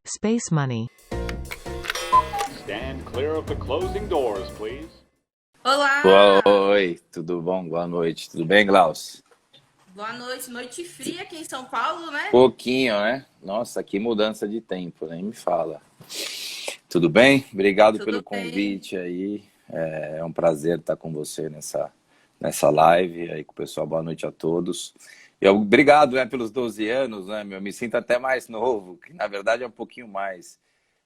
Space Money. Stand clear of the closing doors, please. Olá! Oi, tudo bom? Boa noite. Tudo bem, Glaucio? Boa noite. Noite fria aqui em São Paulo, né? Pouquinho, né? Nossa, que mudança de tempo, nem me fala. Tudo bem? Obrigado pelo Tudo bem. convite aí. É um prazer estar com você nessa live aí com o pessoal. Boa noite a todos. Obrigado, né, pelos 12 anos, né, meu? Me sinto até mais novo, que na verdade é um pouquinho mais.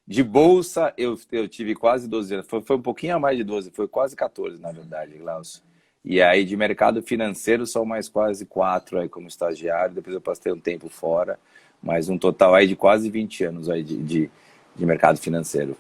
De bolsa, eu tive quase 12 anos. Foi um pouquinho a mais de 12, foi quase 14, na verdade, Glaucio. E aí, de mercado financeiro, são mais quase 4 aí como estagiário. Depois eu passei um tempo fora, mas um total aí de quase 20 anos aí de mercado financeiro.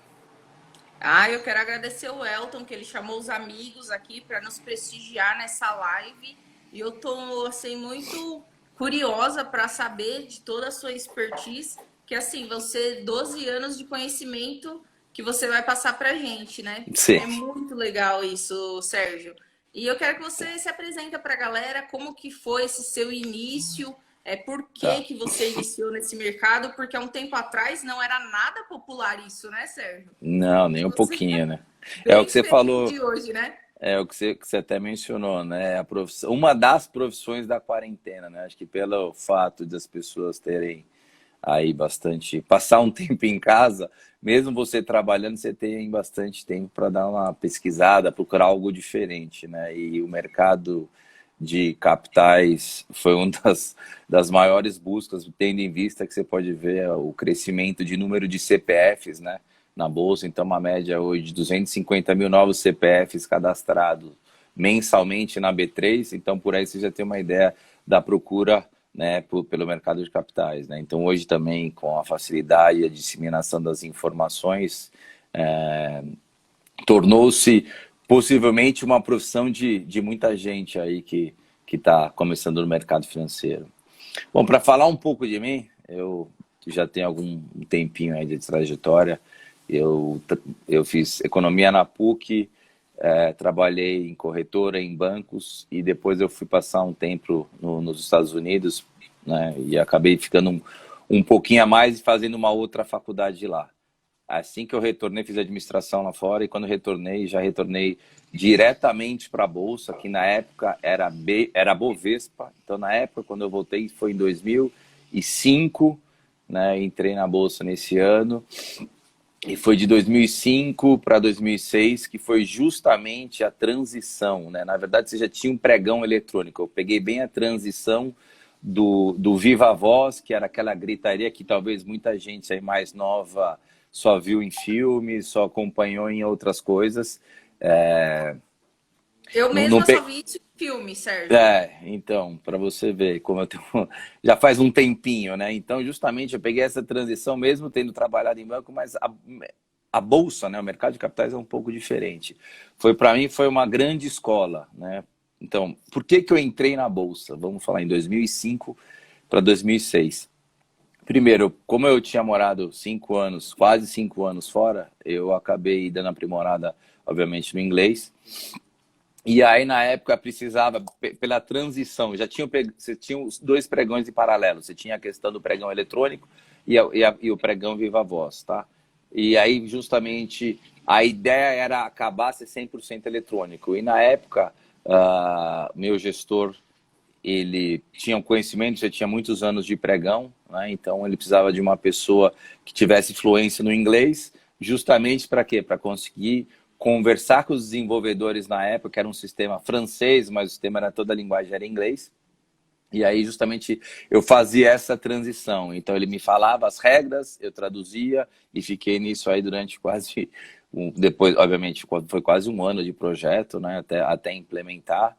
Eu quero agradecer o Elton, que ele chamou os amigos aqui para nos prestigiar nessa live. E eu tô, assim, muito curiosa para saber de toda a sua expertise, que, assim, vão ser 12 anos de conhecimento que você vai passar para a gente, né? Sim. É muito legal isso, Sérgio. E eu quero que você se apresente para a galera, como que foi esse seu início, por Tá. que você iniciou nesse mercado, porque há um tempo atrás não era nada popular isso, né, Sérgio? Não, nem E um você pouquinho, né? É o bem que você diferente falou, de hoje, né? é o que você até mencionou, né? A profissão, uma das profissões da quarentena, né? Acho que pelo fato das pessoas terem aí bastante, passar um tempo em casa, mesmo você trabalhando, você tem bastante tempo para dar uma pesquisada, procurar algo diferente, né? E o mercado de capitais foi uma das maiores buscas, tendo em vista que você pode ver o crescimento de número de CPFs, né, na Bolsa. Então, uma média hoje de 250 mil novos CPFs cadastrados mensalmente na B3. Então, por aí você já tem uma ideia da procura, né, pelo mercado de capitais, né? Então, hoje também, com a facilidade e a disseminação das informações, tornou-se possivelmente uma profissão de muita gente aí que está começando no mercado financeiro. Bom, para falar um pouco de mim, eu já tenho algum tempinho aí de trajetória. Eu fiz economia na PUC, trabalhei em corretora, em bancos, e depois eu fui passar um tempo nos Estados Unidos, né, e acabei ficando um pouquinho a mais e fazendo uma outra faculdade de lá. Assim que eu retornei, fiz administração lá fora, e quando retornei, já retornei diretamente para a Bolsa, que na época era Bovespa. Então, na época, quando eu voltei, foi em 2005, né? Entrei na Bolsa nesse ano, e foi de 2005 para 2006, que foi justamente a transição, né? Na verdade, você já tinha um pregão eletrônico. Eu peguei bem a transição do Viva Voz, que era aquela gritaria que talvez muita gente aí mais nova só viu em filmes, só acompanhou em outras coisas. Eu Não, não mesma só pe... vi isso em filme, Sérgio. Então, para você ver como eu tenho... já faz um tempinho, né? Então, justamente, eu peguei essa transição mesmo tendo trabalhado em banco, mas a Bolsa, né, o mercado de capitais é um pouco diferente. Para mim, foi uma grande escola, né? Então, por que eu entrei na Bolsa? Vamos falar em 2005 para 2006. Primeiro, como eu tinha morado 5 anos, quase 5 anos fora, eu acabei dando aprimorada, obviamente, no inglês. E aí, na época, precisava, pela transição, você tinha os dois pregões em paralelo. Você tinha a questão do pregão eletrônico e o pregão Viva Voz, tá? E aí, justamente, a ideia era acabar ser 100% eletrônico. E na época, meu gestor, ele tinha um conhecimento, já tinha muitos anos de pregão, né? Então ele precisava de uma pessoa que tivesse fluência no inglês, justamente para quê? Para conseguir conversar com os desenvolvedores na época, que era um sistema francês, mas o sistema era toda a linguagem era em inglês. E aí justamente eu fazia essa transição. Então ele me falava as regras, eu traduzia e fiquei nisso aí durante quase depois, obviamente, foi quase um ano de projeto, né, até implementar.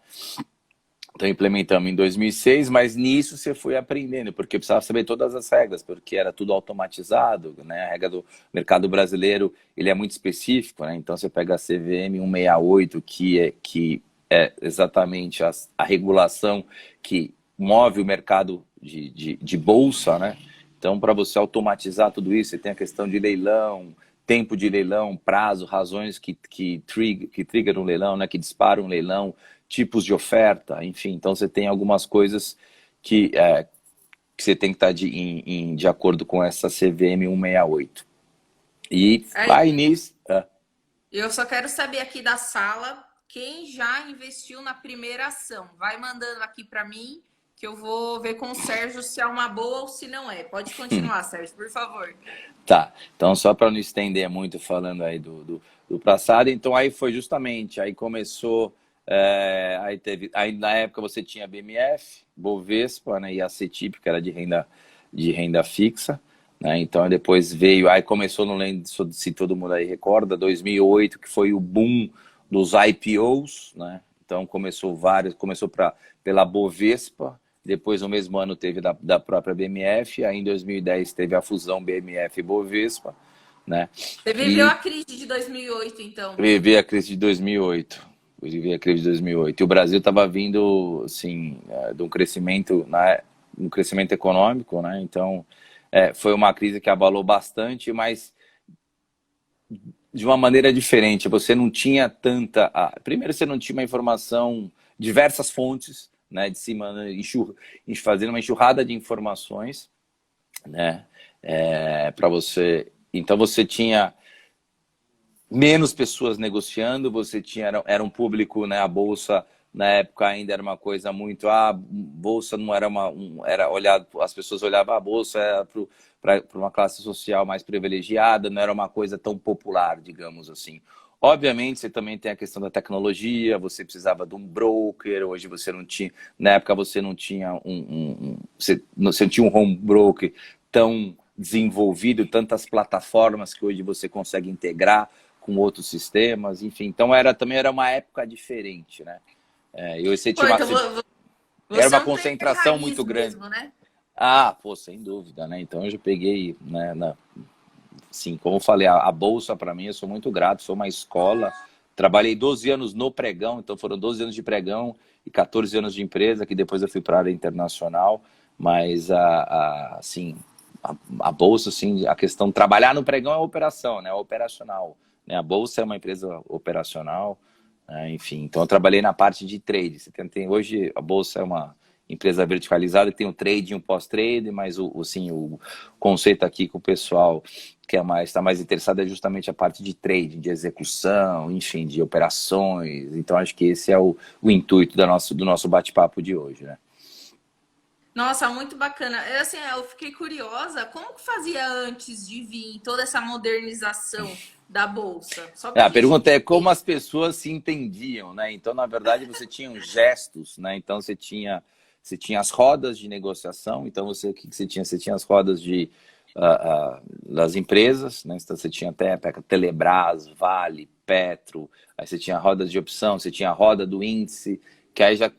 Então, implementamos em 2006, mas nisso você foi aprendendo, porque precisava saber todas as regras, porque era tudo automatizado, né? A regra do mercado brasileiro, ele é muito específico, né? Então, você pega a CVM 168, que é exatamente a regulação que move o mercado de bolsa, né? Então, para você automatizar tudo isso, você tem a questão de leilão, tempo de leilão, prazo, razões que triggeram um leilão, né? Que disparam um leilão, tipos de oferta, enfim. Então, você tem algumas coisas que que você tem que estar de acordo com essa CVM 168. E aí nisso... Eu só quero saber aqui da sala quem já investiu na primeira ação. Vai mandando aqui para mim que eu vou ver com o Sérgio se é uma boa ou se não é. Pode continuar, Sérgio, por favor. Tá, então só para não estender muito falando aí do passado, então aí foi justamente, aí começou, aí na época você tinha BMF, Bovespa, né, e a CETIP, que era de renda fixa, né, então depois veio, aí começou, não lembro se todo mundo aí recorda, 2008, que foi o boom dos IPOs, né, então começou pela Bovespa, depois, no mesmo ano, teve da própria BMF. Aí, em 2010, teve a fusão BMF e Bovespa. Né? Você viveu a crise de 2008, então? Vivi a crise de 2008. Vivi a crise de 2008. E o Brasil estava vindo, assim, de um crescimento econômico. Né? Então, foi uma crise que abalou bastante, mas de uma maneira diferente. Você não tinha tanta... Primeiro, você não tinha uma informação, diversas fontes, né, de cima, fazendo uma enxurrada de informações, né, para você. Então você tinha menos pessoas negociando, você tinha era um público, né, a bolsa na época ainda era uma coisa muito, bolsa não era era olhado, as pessoas olhavam a bolsa para uma classe social mais privilegiada, não era uma coisa tão popular, digamos assim. Obviamente, você também tem a questão da tecnologia, você precisava de um broker, hoje você não tinha, na época você não tinha você não tinha um home broker tão desenvolvido, tantas plataformas que hoje você consegue integrar com outros sistemas, enfim, então também era uma época diferente, né? E você tinha era uma concentração muito grande. Mesmo, né? Sem dúvida, né? Então eu já peguei, né, sim, como eu falei, a bolsa para mim, eu sou muito grato, sou uma escola, trabalhei 12 anos no pregão, então foram 12 anos de pregão e 14 anos de empresa, que depois eu fui para a área internacional, mas assim, a bolsa, assim, a questão de trabalhar no pregão é operação, né, operacional, né, a bolsa é uma empresa operacional, né, enfim, então eu trabalhei na parte de trade, hoje a bolsa é uma empresa verticalizada, tem o trade e um pós-trade, mas o conceito aqui com o pessoal que está mais interessado é justamente a parte de trading, de execução, enfim, de operações. Então, acho que esse é o intuito do nosso bate-papo de hoje, né? Nossa, muito bacana. Assim, eu fiquei curiosa, como que fazia antes de vir toda essa modernização da Bolsa? A pergunta é como as pessoas se entendiam, né? Então, na verdade, você tinha os gestos, né? Então, você tinha as rodas de negociação, então o que você tinha? Você tinha as rodas das empresas, né? Então você tinha até Telebrás, Vale, Petro, aí você tinha rodas de opção, você tinha a roda do índice, que aí já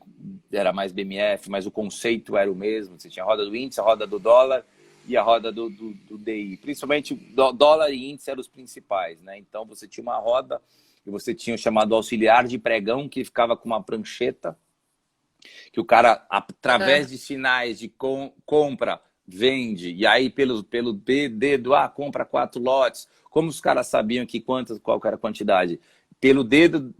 era mais BMF, mas o conceito era o mesmo, você tinha a roda do índice, a roda do dólar e a roda do DI, principalmente dólar e índice eram os principais, né? Então você tinha uma roda e você tinha o chamado auxiliar de pregão, que ficava com uma prancheta, que o cara, através de sinais de compra, vende, e aí pelo dedo, compra 4 lotes. Como os caras sabiam qual era a quantidade? Pelo dedo,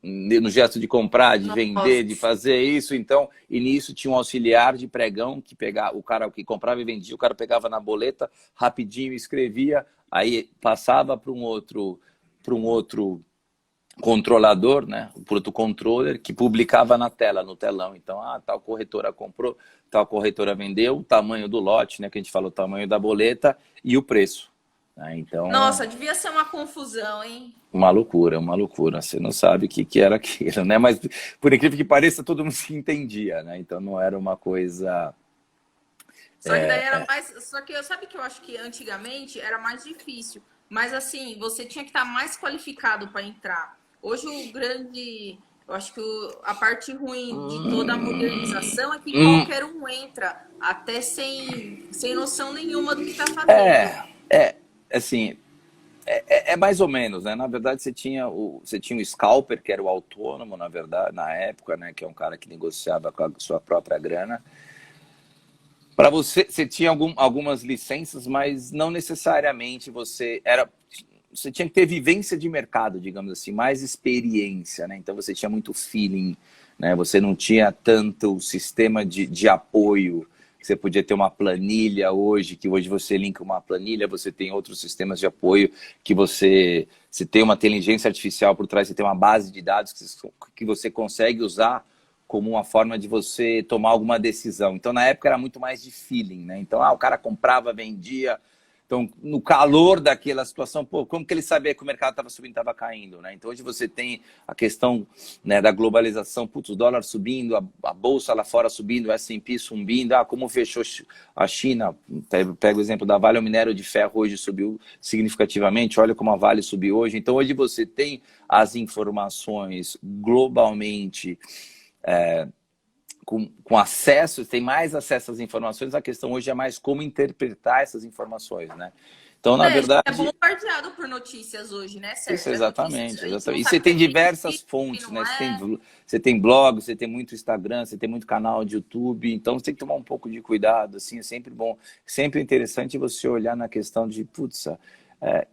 no gesto de comprar, de vender, de fazer isso. Então, e nisso tinha um auxiliar de pregão, que pegava, o cara que comprava e vendia, o cara pegava na boleta, rapidinho escrevia, aí passava para um outro controlador, né, o produto controller, que publicava na tela, no telão. Então, tal corretora comprou, tal corretora vendeu, o tamanho do lote, né, que a gente falou, o tamanho da boleta e o preço. Né? Então, nossa, devia ser uma confusão, hein? Uma loucura. Você não sabe o que era aquilo, né? Mas, por incrível que pareça, todo mundo se entendia, né? Então, não era uma coisa... Só que daí era mais... Só que sabe que eu acho que antigamente era mais difícil. Mas, assim, você tinha que estar mais qualificado para entrar. Hoje eu acho que a parte ruim de toda a modernização é que qualquer um entra, até sem noção nenhuma do que está fazendo. Assim, é mais ou menos, né? Na verdade, você tinha o scalper, que era o autônomo, na verdade, na época, né? Que é um cara que negociava com a sua própria grana. Para você tinha algumas licenças, mas não necessariamente você tinha que ter vivência de mercado, digamos assim, mais experiência, né? Então você tinha muito feeling, né? Você não tinha tanto sistema de apoio, que você podia ter uma planilha hoje, que hoje você linka uma planilha, você tem outros sistemas de apoio, que você tem uma inteligência artificial por trás, você tem uma base de dados que você consegue usar como uma forma de você tomar alguma decisão. Então, na época, era muito mais de feeling, né? Então, o cara comprava, vendia. Então, no calor daquela situação, pô, como que ele sabia que o mercado estava subindo, estava caindo, né? Então, hoje você tem a questão, né, da globalização, putz, o dólar subindo, a bolsa lá fora subindo, o S&P subindo, como fechou a China, pega o exemplo da Vale, o minério de ferro hoje subiu significativamente, olha como a Vale subiu hoje. Então, hoje você tem as informações globalmente, com acesso, tem mais acesso às informações, a questão hoje é mais como interpretar essas informações, né? Então, na verdade... É bombardeado por notícias hoje, né, Sérgio? Isso, exatamente. E você sabe tem o que é diversas mentira, fontes, não né? é. Você tem blog, você tem muito Instagram, você tem muito canal de YouTube, então você tem que tomar um pouco de cuidado, assim, é sempre bom, sempre interessante você olhar na questão de, putz,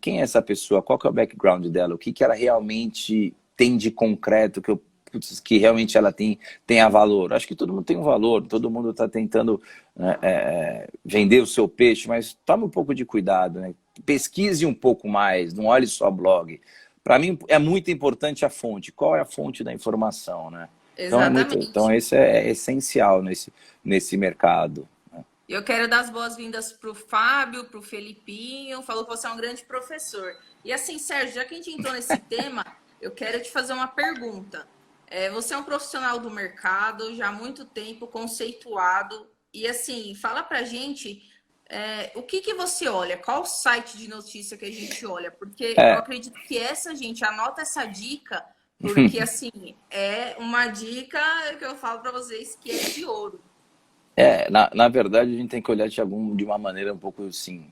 quem é essa pessoa, qual que é o background dela, o que que ela realmente tem de concreto, que realmente ela tenha valor. Acho que todo mundo tem um valor, todo mundo está tentando vender o seu peixe, mas tome um pouco de cuidado, né? Pesquise um pouco mais, não olhe só blog. Para mim é muito importante a fonte. Qual é a fonte da informação, né? Então Exatamente. isso é essencial nesse mercado. Eu quero dar as boas-vindas para o Fábio, para o Felipinho, falou que você é um grande professor. E assim, Sérgio, já que a gente entrou nesse tema, eu quero te fazer uma pergunta. Você é um profissional do mercado, já há muito tempo, conceituado, e assim, fala pra gente o que você olha, qual site de notícia que a gente olha, porque eu acredito que gente anota essa dica, porque assim, é uma dica que eu falo para vocês que é de ouro. Na verdade, a gente tem que olhar de uma maneira um pouco assim...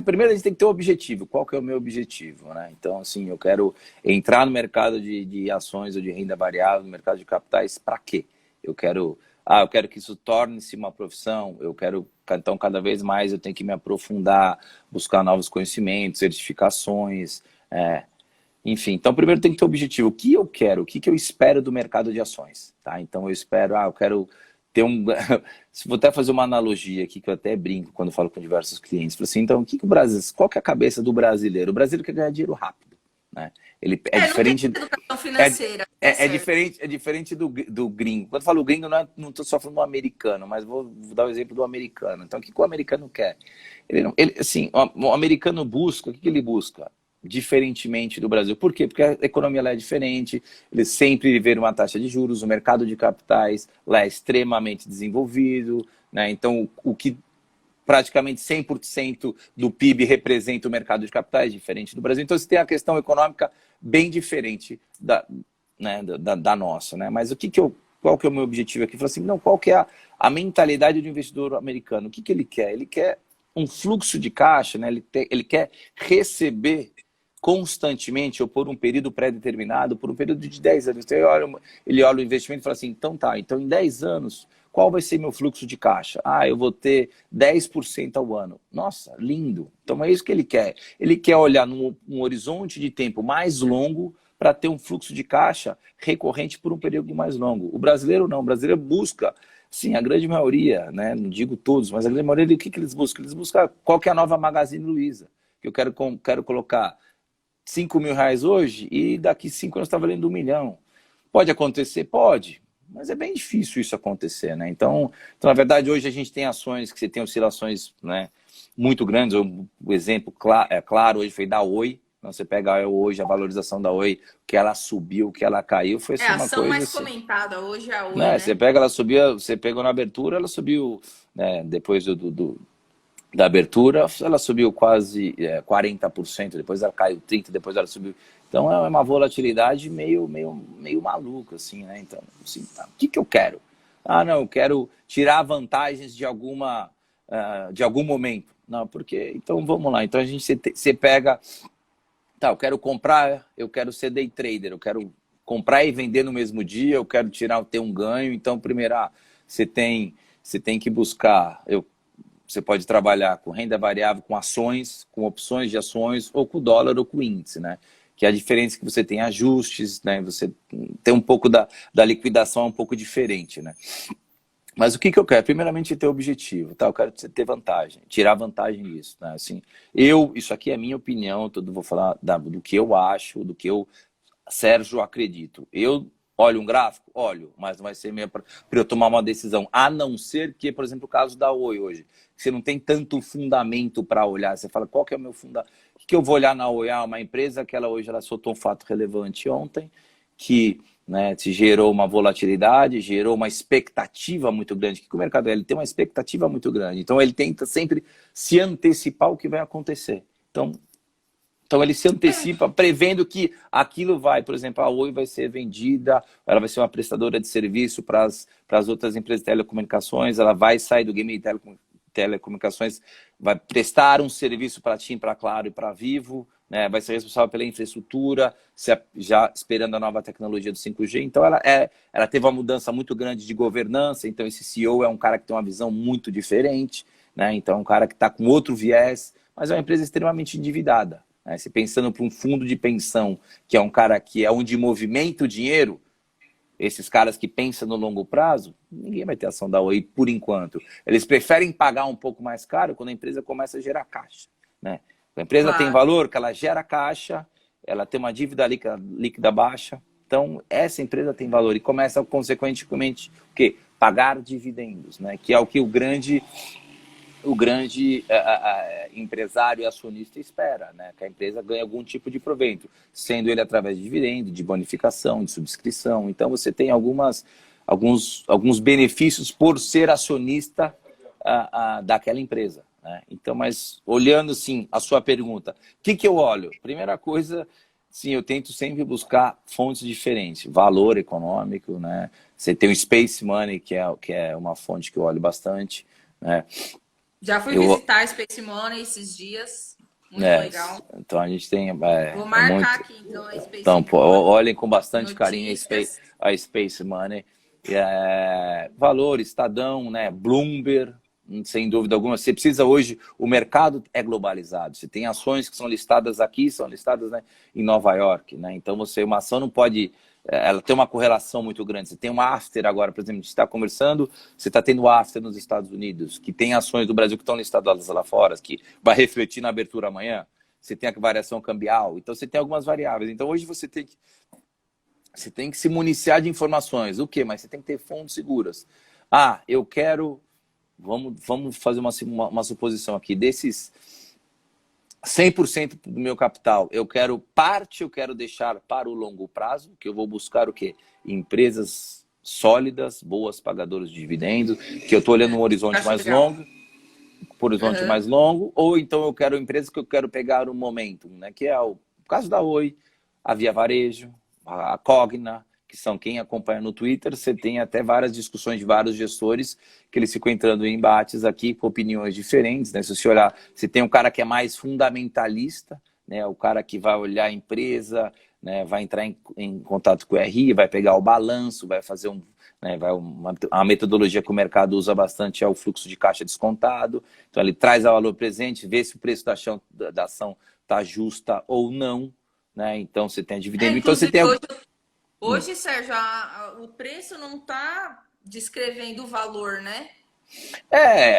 Primeiro a gente tem que ter um objetivo. Qual que é o meu objetivo, né? Então, assim, eu quero entrar no mercado de ações ou de renda variável, no mercado de capitais, para quê? Eu quero que isso torne-se uma profissão, então, cada vez mais eu tenho que me aprofundar, buscar novos conhecimentos, certificações, enfim. Então, primeiro tem que ter objetivo. O que eu quero? O que eu espero do mercado de ações? Tá? Então, eu espero, eu quero... Vou até fazer uma analogia aqui, que eu até brinco quando falo com diversos clientes. Falo assim, então, qual que é a cabeça do brasileiro? O brasileiro quer ganhar dinheiro rápido, né? Ele é diferente... Não tem educação financeira. É diferente do gringo. Quando eu falo gringo, não estou só falando do americano, mas vou dar o exemplo do americano. Então, o que o americano quer? O americano busca, o que ele busca? Diferentemente do Brasil. Por quê? Porque a economia lá é diferente, eles sempre viveram uma taxa de juros, o mercado de capitais lá é extremamente desenvolvido, né? Então, o que praticamente 100% do PIB representa o mercado de capitais, diferente do Brasil. Então, você tem a questão econômica bem diferente da nossa, né? Mas qual que é o meu objetivo aqui? Falar assim, não, qual que é a mentalidade do investidor americano? O que ele quer? Ele quer um fluxo de caixa, né? Ele quer receber constantemente ou por um período pré-determinado, por um período de 10 anos. Então, ele olha o investimento e fala assim, então em 10 anos, qual vai ser meu fluxo de caixa? Eu vou ter 10% ao ano. Nossa, lindo. Então é isso que ele quer. Ele quer olhar num horizonte de tempo mais longo para ter um fluxo de caixa recorrente por um período mais longo. O brasileiro não. O brasileiro busca, sim, a grande maioria, né? Não digo todos, mas a grande maioria, o que eles buscam? Eles buscam qual que é a nova Magazine Luiza. Que eu quero colocar 5 mil reais hoje e daqui 5 anos está valendo 1 milhão. Pode acontecer? Pode, mas é bem difícil isso acontecer, né? Então, na verdade, hoje a gente tem ações que você tem oscilações, né, muito grandes. O exemplo claro hoje foi da Oi. Então, você pega hoje a valorização da Oi, que ela subiu, que ela caiu, foi assim, a uma ação coisa mais assim, comentada hoje é a Oi, né? né? Você pega, ela subiu, você pegou na abertura, ela subiu, né, depois da abertura, ela subiu quase 40%, depois ela caiu 30%, depois ela subiu. Então é uma volatilidade meio maluca, assim, né? Então, assim, tá. O que eu quero? Não, eu quero tirar vantagens de algum momento. Não, porque, então vamos lá. Então você pega, eu quero comprar, eu quero ser day trader, eu quero comprar e vender no mesmo dia, eu quero ter um ganho. Então, primeiro, você tem que buscar... Você pode trabalhar com renda variável, com ações, com opções de ações, ou com o dólar ou com o índice, né? Que a diferença é que você tem ajustes, né? Você tem um pouco da liquidação um pouco diferente, né? Mas o que eu quero? Primeiramente, ter objetivo, tá? Eu quero ter vantagem, tirar vantagem disso, né? Assim, isso aqui é minha opinião, vou falar do que eu acho, do que eu, Sérgio, acredito. Eu olho um gráfico? Olho, mas não vai ser mesmo para eu tomar uma decisão. A não ser que, por exemplo, o caso da Oi hoje, você não tem tanto fundamento para olhar. Você fala, qual que é o meu fundamento? O que eu vou olhar na Oi? Ah, uma empresa que ela hoje ela soltou um fato relevante ontem, que, né, se gerou uma volatilidade, gerou uma expectativa muito grande, que o mercado ele tem uma expectativa muito grande. Então, ele tenta sempre se antecipar o que vai acontecer. Então ele se antecipa prevendo que aquilo vai, por exemplo, a Oi vai ser vendida, ela vai ser uma prestadora de serviço para as outras empresas de telecomunicações, ela vai sair do game de telecomunicações, vai prestar um serviço para a TIM, para a Claro e para a Vivo, né? Vai ser responsável pela infraestrutura, já esperando a nova tecnologia do 5G. Então ela teve uma mudança muito grande de governança, então esse CEO é um cara que tem uma visão muito diferente, né? Então é um cara que está com outro viés, mas é uma empresa extremamente endividada. Se pensando para um fundo de pensão, que é um cara que é onde movimenta o dinheiro, esses caras que pensam no longo prazo, ninguém vai ter ação da Oi por enquanto. Eles preferem pagar um pouco mais caro quando a empresa começa a gerar caixa, né? A empresa tem valor, que ela gera caixa, ela tem uma dívida líquida baixa, então essa empresa tem valor e começa consequentemente o quê? Pagar dividendos, né? Que é o que o grande empresário e acionista espera, né? Que a empresa ganhe algum tipo de proveito, sendo ele através de dividendo, de bonificação, de subscrição. Então, você tem alguns benefícios por ser acionista daquela empresa, né? Então, mas olhando, sim, a sua pergunta, o que eu olho? Primeira coisa, sim, eu tento sempre buscar fontes diferentes, valor econômico, né? Você tem o Space Money, que é uma fonte que eu olho bastante, né? Já fui visitar a Space Money esses dias. Muito legal. Então a gente tem. Vou marcar aqui, então, a Space Então, Money. olhem com bastante carinho Notícias. a Space Money. Valor, Estadão, né? Bloomberg, sem dúvida alguma. Você precisa hoje, o mercado é globalizado. Você tem ações que são listadas aqui, são listadas, né, em Nova York, né? Então uma ação não pode. Ela tem uma correlação muito grande. Você tem uma after agora, por exemplo, a gente está conversando, você está tendo after nos Estados Unidos, que tem ações do Brasil que estão listadas lá fora, que vai refletir na abertura amanhã. Você tem a variação cambial, então você tem algumas variáveis. Então hoje você tem que se municiar de informações. O quê? Mas você tem que ter fontes seguras. Eu quero... Vamos fazer uma suposição aqui. Desses 100% do meu capital, eu quero deixar para o longo prazo, que eu vou buscar o quê? Empresas sólidas, boas pagadoras de dividendos, que eu estou olhando um horizonte mais longo, mais longo, ou então eu quero empresas que eu quero pegar o momentum, né? Que é o caso da Oi, a Via Varejo, a Cogna, que são quem acompanha no Twitter. Você tem até várias discussões de vários gestores que eles ficam entrando em embates aqui com opiniões diferentes, né? Se você olhar, você tem um cara que é mais fundamentalista, né? O cara que vai olhar a empresa, né? Vai entrar em contato com o RI, vai pegar o balanço, vai fazer uma metodologia que o mercado usa bastante é o fluxo de caixa descontado. Então ele traz o valor presente, vê se o preço da ação está justa ou não, né? Então você tem a dividendo. Então você tem Hoje, Sérgio, o preço não está descrevendo o valor, né?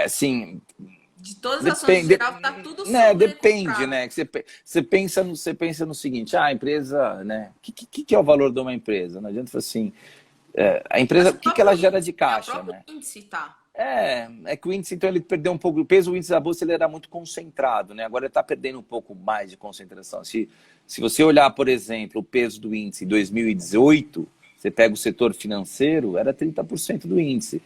Assim... De todas as ações geral, está tudo depende, né? Você pensa no seguinte, a empresa, né? O que é o valor de uma empresa? Não adianta falar assim, a empresa, o que ela gera de caixa, o né? índice tá. É que o índice, então, ele perdeu um pouco o peso. O índice da bolsa ele era muito concentrado, né? Agora ele está perdendo um pouco mais de concentração. Se você olhar, por exemplo, o peso do índice em 2018, você pega o setor financeiro, era 30% do índice.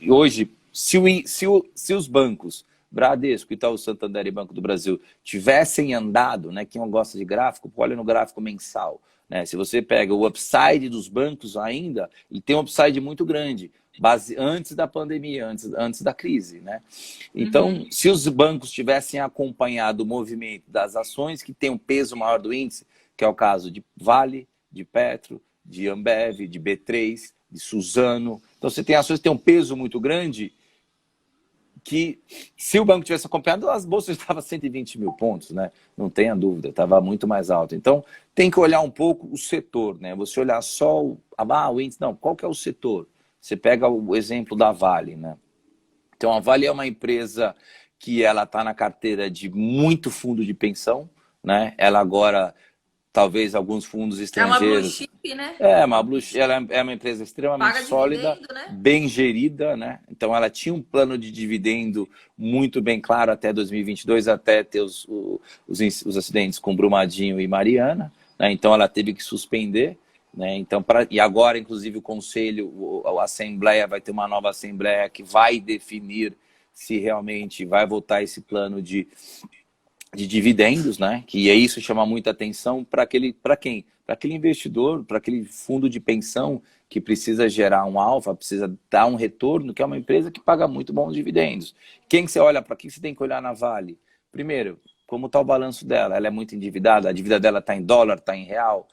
Hoje, se os bancos, Bradesco, Itaú, Santander e Banco do Brasil, tivessem andado, né? Quem gosta de gráfico, olha no gráfico mensal, né? Se você pega o upside dos bancos ainda, ele tem um upside muito grande. Antes da pandemia, antes da crise, né? Então, se os bancos tivessem acompanhado o movimento das ações que têm um peso maior do índice, que é o caso de Vale, de Petro, de Ambev, de B3, de Suzano. Então, você tem ações que têm um peso muito grande que, se o banco tivesse acompanhado, as bolsas estavam 120 mil pontos, né? Não tenha dúvida, estava muito mais alto. Então, tem que olhar um pouco o setor, né? Você olhar só o índice, não, qual que é o setor? Você pega o exemplo da Vale, né? Então, a Vale é uma empresa que ela está na carteira de muito fundo de pensão, né? Ela agora, talvez alguns fundos É uma blue estrangeiros. chip, né? Ela é uma empresa extremamente Paga sólida, dividendo, né? bem gerida, né? Então ela tinha um plano de dividendo muito bem claro até 2022, até ter os acidentes com Brumadinho e Mariana, né? Então ela teve que suspender, né? Então, e agora, inclusive, o Conselho, a Assembleia, vai ter uma nova Assembleia que vai definir se realmente vai votar esse plano de dividendos, né? Que é isso chama muita atenção para quem? Para aquele investidor, para aquele fundo de pensão que precisa gerar um alfa, precisa dar um retorno, que é uma empresa que paga muito bons dividendos. Quem que você olha para quem você tem que olhar na Vale? Primeiro, como está o balanço dela? Ela é muito endividada, a dívida dela está em dólar, está em real.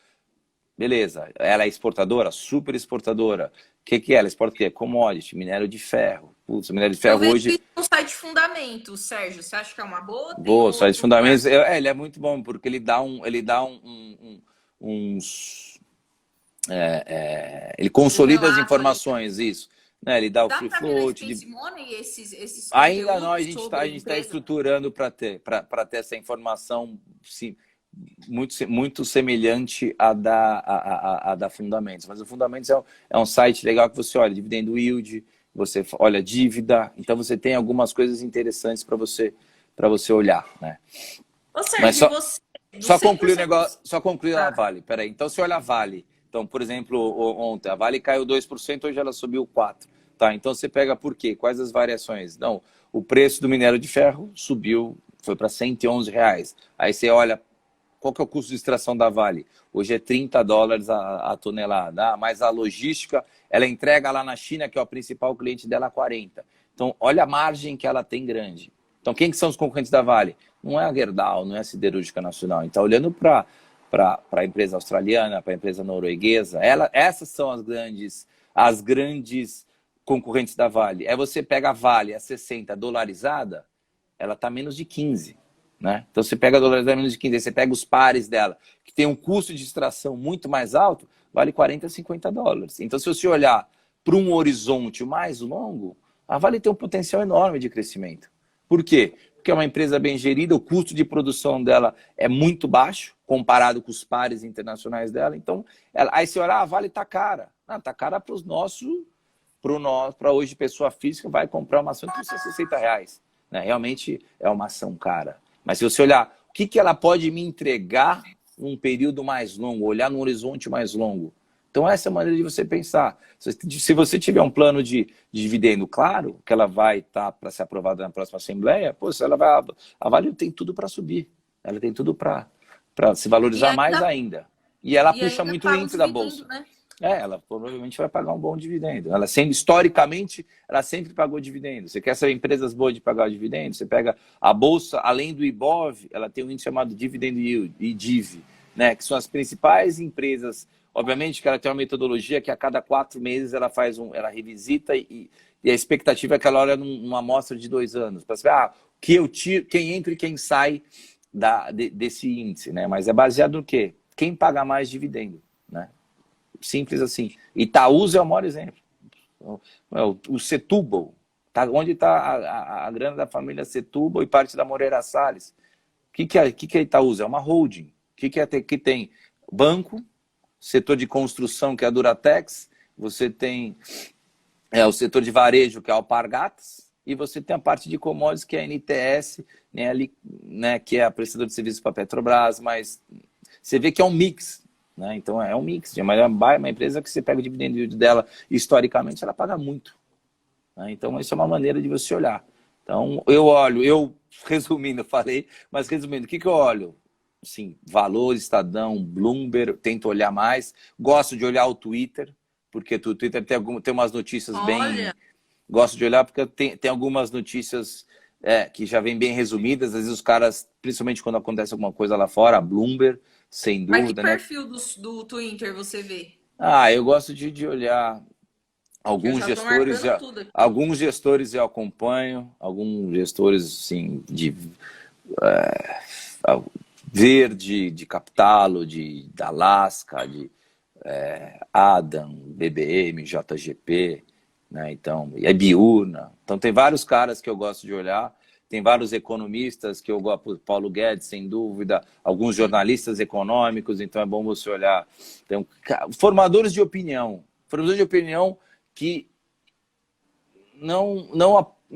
Beleza, ela é exportadora, super exportadora. O que é? Ela exporta o quê? Commodity, minério de ferro. Putz, minério de Eu ferro vejo hoje... isso no site Fundamentos, Sérgio. Você acha que é uma boa? Tem Boa, só de outro lugar? fundamentos. Ele é muito bom, porque ele Um consolida as relato ali, né? informações, isso. Né? Ele dá o Dá free para ver na float. Space Money esses Ainda não, conteúdos sobre a a gente está empresa? estruturando para ter essa informação, sim, muito semelhante à da Fundamentos. Mas o Fundamentos é um site legal que você olha dividendo yield, você olha dívida, então você tem algumas coisas interessantes para você olhar, né? Ô, Mas Sérgio, você, do só concluir o 100%... negócio, só concluir a Ah, Vale. Peraí. Então, se olha a Vale. Então, por exemplo, ontem a Vale caiu 2%, hoje ela subiu 4%. Tá, então você pega por quê? Quais as variações? Não, o preço do minério de ferro subiu, foi para R$ 111. Aí você olha, qual que é o custo de extração da Vale? Hoje é $30 a tonelada. Ah, mas a logística, ela entrega lá na China, que é o principal cliente dela, a 40. Então, olha a margem que ela tem grande. Então, quem que são os concorrentes da Vale? Não é a Gerdau, não é a Siderúrgica Nacional. Então, olhando para a empresa australiana, para a empresa norueguesa, essas são as grandes concorrentes da Vale. Aí você pega a Vale a 60 dolarizada, ela está menos de 15. Né? Então você pega a dolarizada menos de 15, aí você pega os pares dela, que tem um custo de extração muito mais alto, vale 40, $50. Então, se você olhar para um horizonte mais longo, a Vale tem um potencial enorme de crescimento. Por quê? Porque é uma empresa bem gerida, o custo de produção dela é muito baixo, comparado com os pares internacionais dela. Então, aí você olha, a Vale está cara. Está cara para os nossos... Para hoje, pessoa física vai comprar uma ação de R$ 60. Né? Realmente é uma ação cara. Mas se você olhar o que ela pode me entregar num período mais longo, olhar num horizonte mais longo. Então, essa é a maneira de você pensar. Se você tiver um plano de dividendo claro, que ela vai estar para ser aprovada na próxima Assembleia, pô, a Vale tem tudo para subir. Ela tem tudo para se valorizar mais ainda. E ela puxa ainda muito o paga índice da dividendo, Bolsa. né? Ela provavelmente vai pagar um bom dividendo. Ela sempre, historicamente, ela sempre pagou dividendo. Você quer saber empresas boas de pagar dividendo? Você pega a Bolsa, além do Ibov, ela tem um índice chamado Dividend Yield, IDIV, né? Que são as principais empresas. Obviamente que ela tem uma metodologia que a cada 4 meses ela ela revisita e a expectativa é que ela olha numa amostra de 2 anos. Para saber que eu tiro, quem entra e quem sai desse índice, né? Mas é baseado no quê? Quem paga mais dividendo, né? Simples assim. Itaúsa é o maior exemplo. O Setúbal, onde está a grana da família Setúbal e parte da Moreira Salles. O que é Itaúsa? É uma holding. Que tem? Banco, setor de construção, que é a Duratex, você tem o setor de varejo, que é a Alpargatas, e você tem a parte de commodities, que é a NTS, né, ali, né, que é a prestadora de serviços para a Petrobras, mas você vê que é um mix. Né? Então é um mix, mas é uma empresa que você pega o dividendo yield dela, historicamente ela paga muito. Né? Então isso é uma maneira de você olhar. Então resumindo, falei, mas resumindo, o que eu olho? Sim, Valor, Estadão, Bloomberg, tento olhar mais. Gosto de olhar o Twitter, porque o Twitter tem umas notícias bem... Olha, Gosto de olhar porque tem algumas notícias que já vêm bem resumidas. Às vezes os caras, principalmente quando acontece alguma coisa lá fora, a Bloomberg, sem mas que dúvida, né? perfil do Twitter você vê? Eu gosto de olhar Que eu alguns já tô gestores, marcando tudo aqui. eu acompanho, alguns gestores assim, de Verde, de Capitalo, da Alaska, de Adam, BBM, JGP, né? Então, e a Biúna. Então, tem vários caras que eu gosto de olhar, tem vários economistas que eu gosto, Paulo Guedes, sem dúvida, alguns jornalistas econômicos, então é bom você olhar. Então, formadores de opinião que não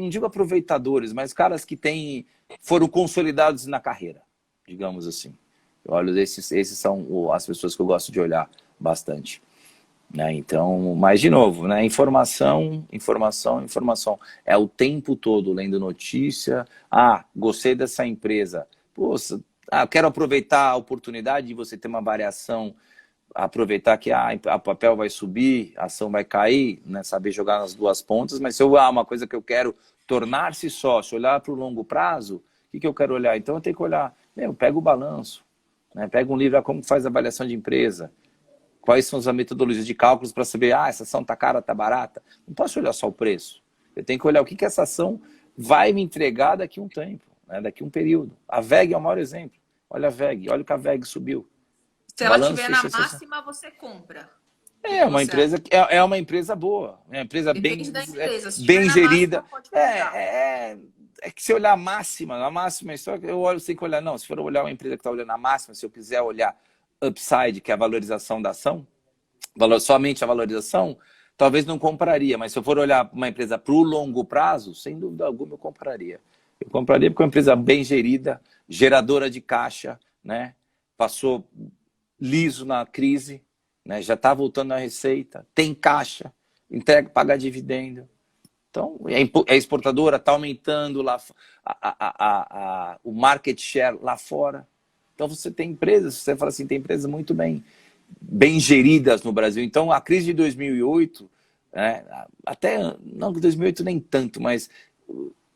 digo aproveitadores, mas caras que foram consolidados na carreira, digamos assim. Eu olho, esses são as pessoas que eu gosto de olhar bastante. Né? Então, mas de novo, né? Informação. É o tempo todo lendo notícia. Gostei dessa empresa. Poxa, quero aproveitar a oportunidade de você ter uma variação, aproveitar que a papel vai subir, a ação vai cair, né? Saber jogar nas duas pontas. Mas se eu uma coisa que eu quero tornar-se sócio, olhar para o longo prazo, o que eu quero olhar? Então eu tenho que olhar, pega o balanço, né? Pega um livro, como faz a avaliação de empresa. Quais são as metodologias de cálculos para saber, essa ação está cara, está barata? Não posso olhar só o preço. Eu tenho que olhar o que essa ação vai me entregar daqui a um tempo, né? Daqui a um período. A VEG é o maior exemplo. Olha a VEG, olha o que a VEG subiu. Se ela estiver na máxima, você compra. É uma empresa que é uma empresa boa, é uma empresa bem gerida. É que se olhar a máxima eu olho, tem que olhar, não, se for olhar uma empresa que está olhando a máxima, se eu quiser olhar upside, que é a valorização da ação, somente a valorização, talvez não compraria, mas se eu for olhar uma empresa para o longo prazo, sem dúvida alguma eu compraria. Eu compraria porque é uma empresa bem gerida, geradora de caixa, né? Passou liso na crise, né? Já está voltando a receita, tem caixa, entrega, paga dividendo. Então, é exportadora, está aumentando lá o market share lá fora. Então, você tem empresas, você fala assim, tem empresas muito bem geridas no Brasil. Então, a crise de 2008, né, não, 2008 nem tanto, mas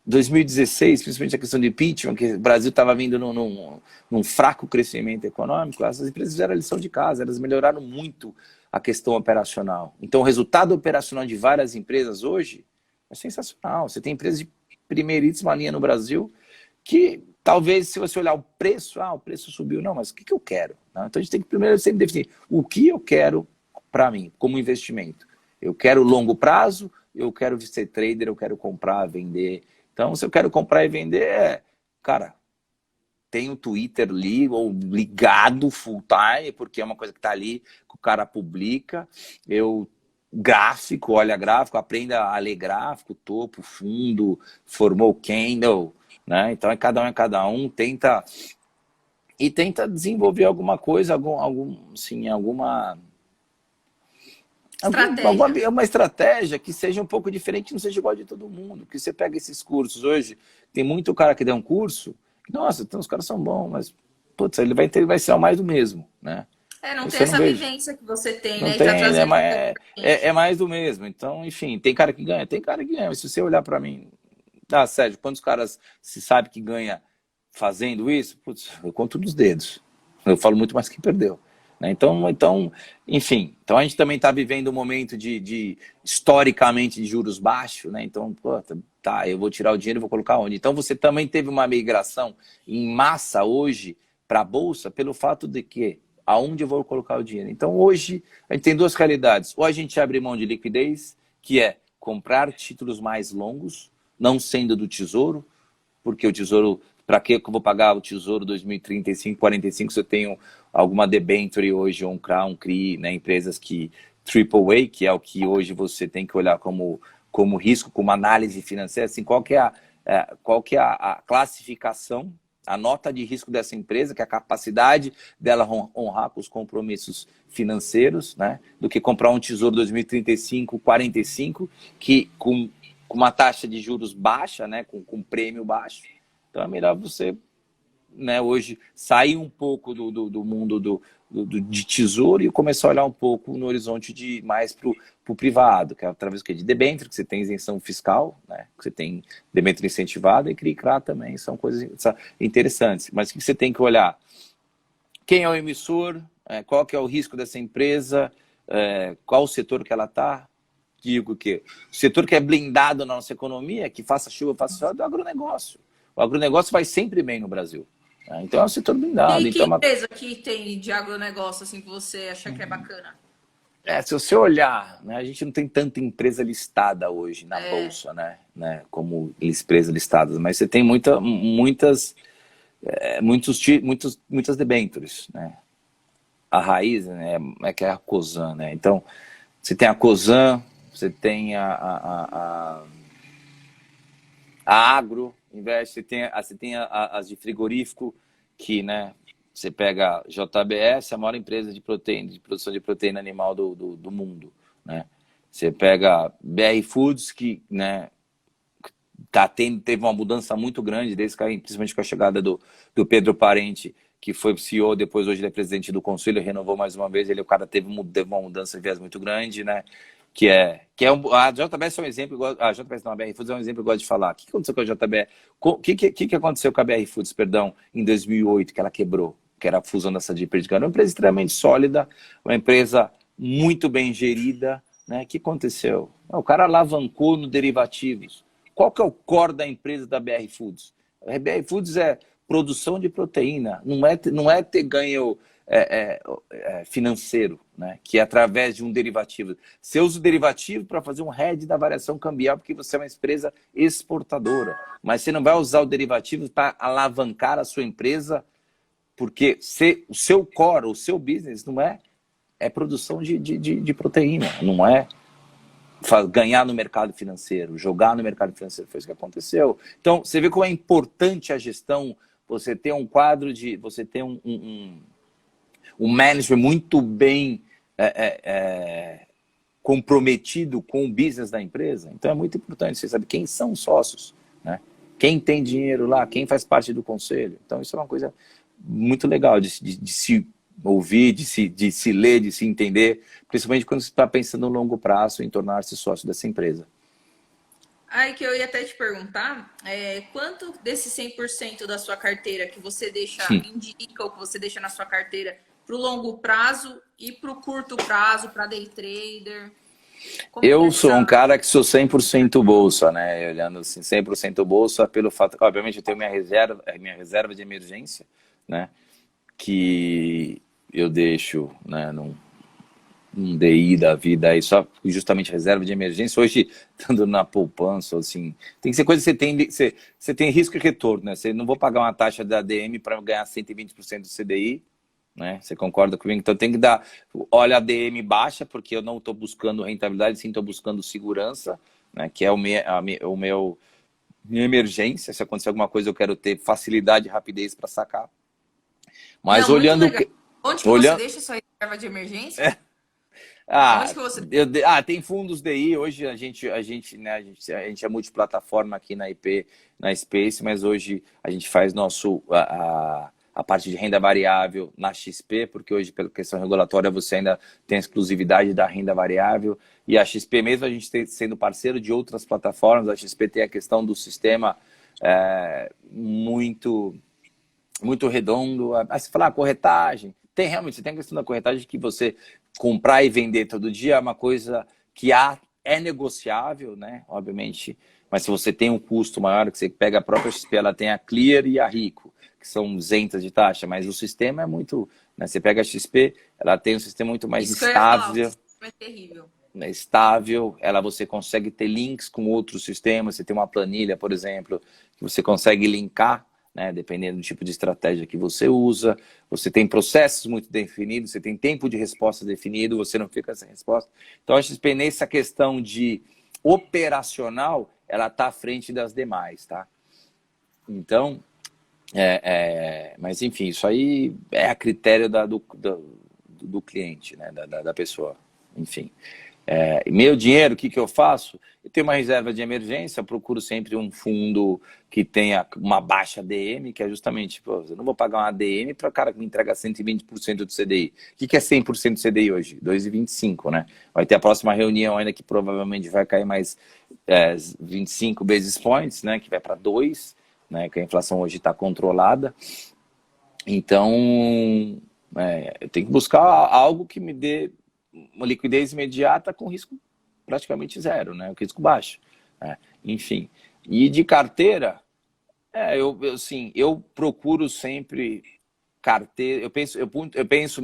2016, principalmente a questão de impeachment, que o Brasil estava vindo num fraco crescimento econômico, essas empresas fizeram a lição de casa, elas melhoraram muito a questão operacional. Então, o resultado operacional de várias empresas hoje é sensacional. Você tem empresas de primeiríssima linha no Brasil que talvez, se você olhar o preço subiu. Não, mas o que eu quero? Então, a gente tem que primeiro sempre definir o que eu quero para mim, como investimento. Eu quero longo prazo, eu quero ser trader, eu quero comprar, vender. Então, se eu quero comprar e vender, cara, tem o Twitter ali, ou ligado full time, porque é uma coisa que está ali, que o cara publica. Gráfico, olha gráfico, aprenda a ler gráfico, topo, fundo, formou candle, né? Então é cada um, tenta desenvolver alguma coisa, uma estratégia que seja um pouco diferente, não seja igual de todo mundo. Que você pega esses cursos hoje, tem muito cara que dá um curso, nossa, então os caras são bons, mas putz, ele vai ser mais do mesmo, né? Não tem essa vivência que você tem, né? É mais do mesmo. Então, enfim, tem cara que ganha, mas se você olhar para mim, Sérgio, quantos caras se sabe que ganha fazendo isso? Putz, eu conto nos dedos. Eu falo muito mais que perdeu. Né? Então, enfim, a gente também está vivendo um momento historicamente de juros baixos, né? Então, eu vou tirar o dinheiro e vou colocar onde? Então, você também teve uma migração em massa hoje para a Bolsa pelo fato de que aonde eu vou colocar o dinheiro. Então, hoje, a gente tem duas realidades. Ou a gente abre mão de liquidez, que é comprar títulos mais longos, não sendo do Tesouro, porque o Tesouro, para que eu vou pagar o Tesouro 2035, 45, se eu tenho alguma debenture hoje, ou um CRA, um CRI, né, empresas que AAA, que é o que hoje você tem que olhar como risco, como análise financeira, assim, qual que é a classificação, a nota de risco dessa empresa, que é a capacidade dela honrar com os compromissos financeiros, né, do que comprar um Tesouro 2035, 45, que com uma taxa de juros baixa, né, com prêmio baixo. Então é melhor você, né, hoje sair um pouco do mundo de tesouro e começar a olhar um pouco no horizonte mais para o privado, que é através do quê? De debênture, que você tem isenção fiscal, né, que você tem debênture incentivada, e CRI-CRA também, são coisas interessantes. Mas o que você tem que olhar? Quem é o emissor? Qual que é o risco dessa empresa? Qual o setor que ela está? Digo que o setor que é blindado na nossa economia, que faça chuva, faça sol, é do agronegócio. O agronegócio vai sempre bem no Brasil. Então é um setor blindado. E que empresa que tem de agronegócio assim, que você acha que é bacana? Se você olhar, né, a gente não tem tanta empresa listada hoje na bolsa, como empresas listadas, mas você tem muitas debêntures, né? A raiz, né, que é a Cosan, né? Então, você tem a Cosan, você tem a Agro Invest, você tem as de frigorífico, que, né, você pega a JBS, a maior empresa de proteína, de produção de proteína animal do mundo, né? Você pega BR Foods, que, né, teve uma mudança muito grande, principalmente com a chegada do Pedro Parente, que foi CEO, depois hoje ele é presidente do conselho, renovou mais uma vez, o cara teve uma mudança de viés muito grande, né? A JBS é um exemplo, a JBS não, a BR Foods é um exemplo que eu gosto de falar. O que aconteceu com a JBS? O que aconteceu com a BR Foods, perdão, em 2008, que ela quebrou, que era a fusão da Sadia e Perdigão? Uma empresa extremamente sólida, uma empresa muito bem gerida, né? O que aconteceu? O cara alavancou no derivativos. Qual que é o core da empresa da BR Foods? A BR Foods é produção de proteína, não é ter ganho financeiro, né? Que é através de um derivativo. Você usa o derivativo para fazer um hedge da variação cambial, porque você é uma empresa exportadora, mas você não vai usar o derivativo para alavancar a sua empresa, porque o seu core, o seu business não é produção de proteína, não é ganhar no mercado financeiro, jogar no mercado financeiro. Foi isso que aconteceu. Então, você vê como é importante a gestão, você ter um quadro você ter um management muito bem comprometido com o business da empresa. Então, é muito importante você saber quem são os sócios, né? Quem tem dinheiro lá, quem faz parte do conselho. Então, isso é uma coisa muito legal de se ouvir, de se ler, de se entender, principalmente quando você está pensando no longo prazo em tornar-se sócio dessa empresa. Aí que eu ia até te perguntar, quanto desse 100% da sua carteira que você indica ou que você deixa na sua carteira para o longo prazo e para o curto prazo, para day trader? Eu sou um cara que sou 100% bolsa, né? Olhando assim, 100% bolsa pelo fato, obviamente eu tenho minha reserva de emergência, né? Que eu deixo, né, num DI da vida aí, só justamente reserva de emergência. Hoje, estando na poupança, assim, tem que ser coisa que você tem risco e retorno, né? Você não vou pagar uma taxa da ADM para ganhar 120% do CDI, né? Você concorda comigo? Então tem que dar, olha, a ADM baixa, porque eu não estou buscando rentabilidade, sim, estou buscando segurança, né? Que é minha emergência. Se acontecer alguma coisa, eu quero ter facilidade e rapidez para sacar. Mas não, olhando... Onde que você deixa sua reserva de emergência? Onde que você... tem fundos DI. Hoje a gente é multiplataforma aqui na IP, na Space, mas hoje a gente faz a parte de renda variável na XP, porque hoje, pela questão regulatória, você ainda tem a exclusividade da renda variável. E a XP, mesmo a gente sendo parceiro de outras plataformas, a XP tem a questão do sistema muito redondo. Se falar corretagem, realmente, você tem a questão da corretagem, que você comprar e vender todo dia é uma coisa que é negociável, né? Obviamente, mas se você tem um custo maior, que você pega a própria XP, ela tem a Clear e a Rico, que são isentas de taxa, mas o sistema é muito, né? Você pega a XP, ela tem um sistema muito mais estável. Isso é terrível. Estável, você consegue ter links com outros sistemas. Você tem uma planilha, por exemplo, que você consegue linkar, né, dependendo do tipo de estratégia que você usa. Você tem processos muito definidos, você tem tempo de resposta definido, você não fica sem resposta. Então, a XP, nessa questão de operacional, ela está à frente das demais, tá? Então, mas enfim, isso aí é a critério do cliente, né, da pessoa, enfim. Meu dinheiro, o que eu faço? Eu tenho uma reserva de emergência, eu procuro sempre um fundo que tenha uma baixa ADM, que é justamente, eu não vou pagar uma ADM para o cara que me entrega 120% do CDI. O que é 100% do CDI hoje? 2,25, né? Vai ter a próxima reunião ainda, que provavelmente vai cair mais 25 basis points, né? Que vai para 2, né? Que a inflação hoje está controlada. Então, eu tenho que buscar algo que me dê uma liquidez imediata com risco praticamente zero, né? O risco baixo, né? Enfim. E de carteira, eu procuro sempre carteira. Eu penso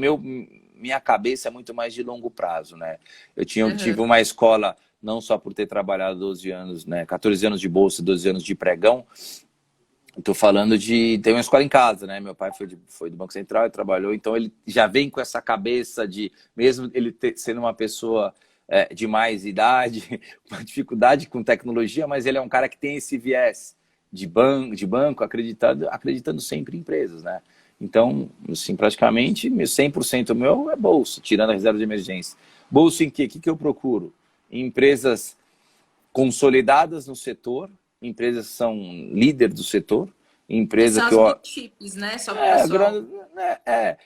minha cabeça é muito mais de longo prazo, né? Uhum. Tive uma escola, não só por ter trabalhado 12 anos, né? 14 anos de bolsa, 12 anos de pregão. Estou falando de ter uma escola em casa, né? Meu pai foi do Banco Central e trabalhou, então ele já vem com essa cabeça de, mesmo ele sendo uma pessoa de mais idade, uma dificuldade com tecnologia, mas ele é um cara que tem esse viés de banco acreditando sempre em empresas, né? Então, assim, praticamente 100% meu é bolsa, tirando a reserva de emergência. Bolsa em quê? O que eu procuro? Em empresas consolidadas no setor, empresas que são líder do setor, empresa São que as blue chips, né? Só para o pessoal.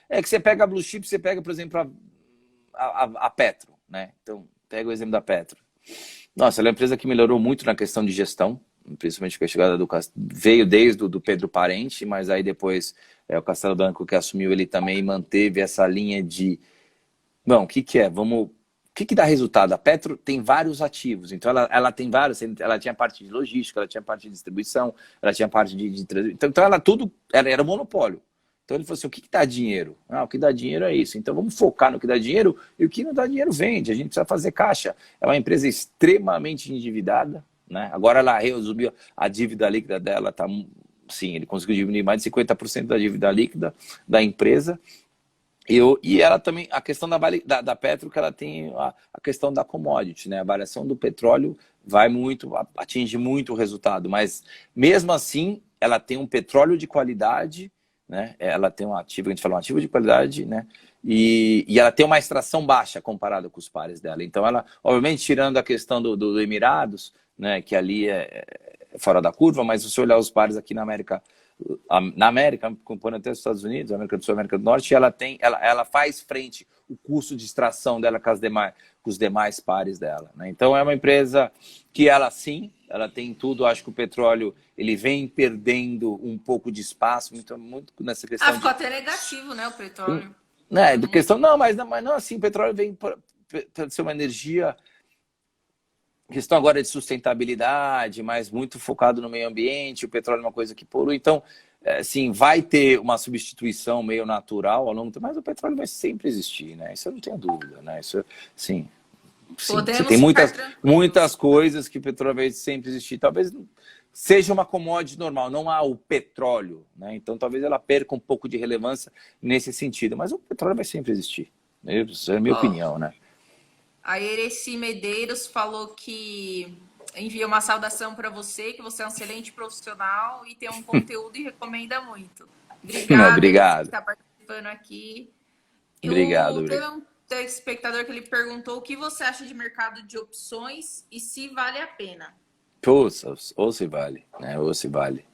é que você pega a blue chip, você pega, por exemplo, a Petro, né? Então, pega o exemplo da Petro. Nossa, ela é uma empresa que melhorou muito na questão de gestão, principalmente com a chegada veio desde o do Pedro Parente, mas aí depois o Castelo Branco que assumiu, ele também manteve essa linha de, bom, o que é? O que dá resultado? A Petro tem vários ativos, então ela tem vários, ela tinha parte de logística, ela tinha parte de distribuição, ela tinha parte de então ela era um monopólio. Então ele falou assim, o que dá dinheiro? O que dá dinheiro é isso. Então vamos focar no que dá dinheiro e o que não dá dinheiro vende. A gente precisa fazer caixa. É uma empresa extremamente endividada, né? Agora ela resumiu a dívida líquida dela, sim, ele conseguiu diminuir mais de 50% da dívida líquida da empresa. E ela também, a questão da Petro, que ela tem a questão da commodity, né? A variação do petróleo atinge muito o resultado, mas mesmo assim ela tem um petróleo de qualidade, né? Ela tem um ativo, a gente fala um ativo de qualidade, né? E ela tem uma extração baixa comparada com os pares dela. Então ela, obviamente, tirando a questão do Emirados, né? Que ali é fora da curva, mas se você olhar os pares aqui na América, compondo até os Estados Unidos, América do Sul, América do Norte, ela faz frente o custo de extração dela com os demais pares dela, né? Então é uma empresa que ela tem tudo. Acho que o petróleo ele vem perdendo um pouco de espaço, muito nessa questão. Ficou até negativo, né, o petróleo. Né, de questão, mas não assim, o petróleo vem para ser uma energia, questão agora de sustentabilidade, mas muito focado no meio ambiente. O petróleo é uma coisa que polui, então, assim, vai ter uma substituição meio natural ao longo do tempo, mas o petróleo vai sempre existir, né? Isso eu não tenho dúvida, né? Isso, sim, você tem muitas coisas que o petróleo vai sempre existir. Talvez seja uma commodity normal, não há o petróleo, né? Então, talvez ela perca um pouco de relevância nesse sentido, mas o petróleo vai sempre existir. Essa é a minha opinião, né? A Ereci Medeiros falou que envia uma saudação para você, que você é um excelente profissional e tem um conteúdo e recomenda muito. Obrigado. Por estar participando aqui. Obrigado. Teve um telespectador que ele perguntou o que você acha de mercado de opções e se vale a pena. Poxa, ou se vale, né? Ou se vale.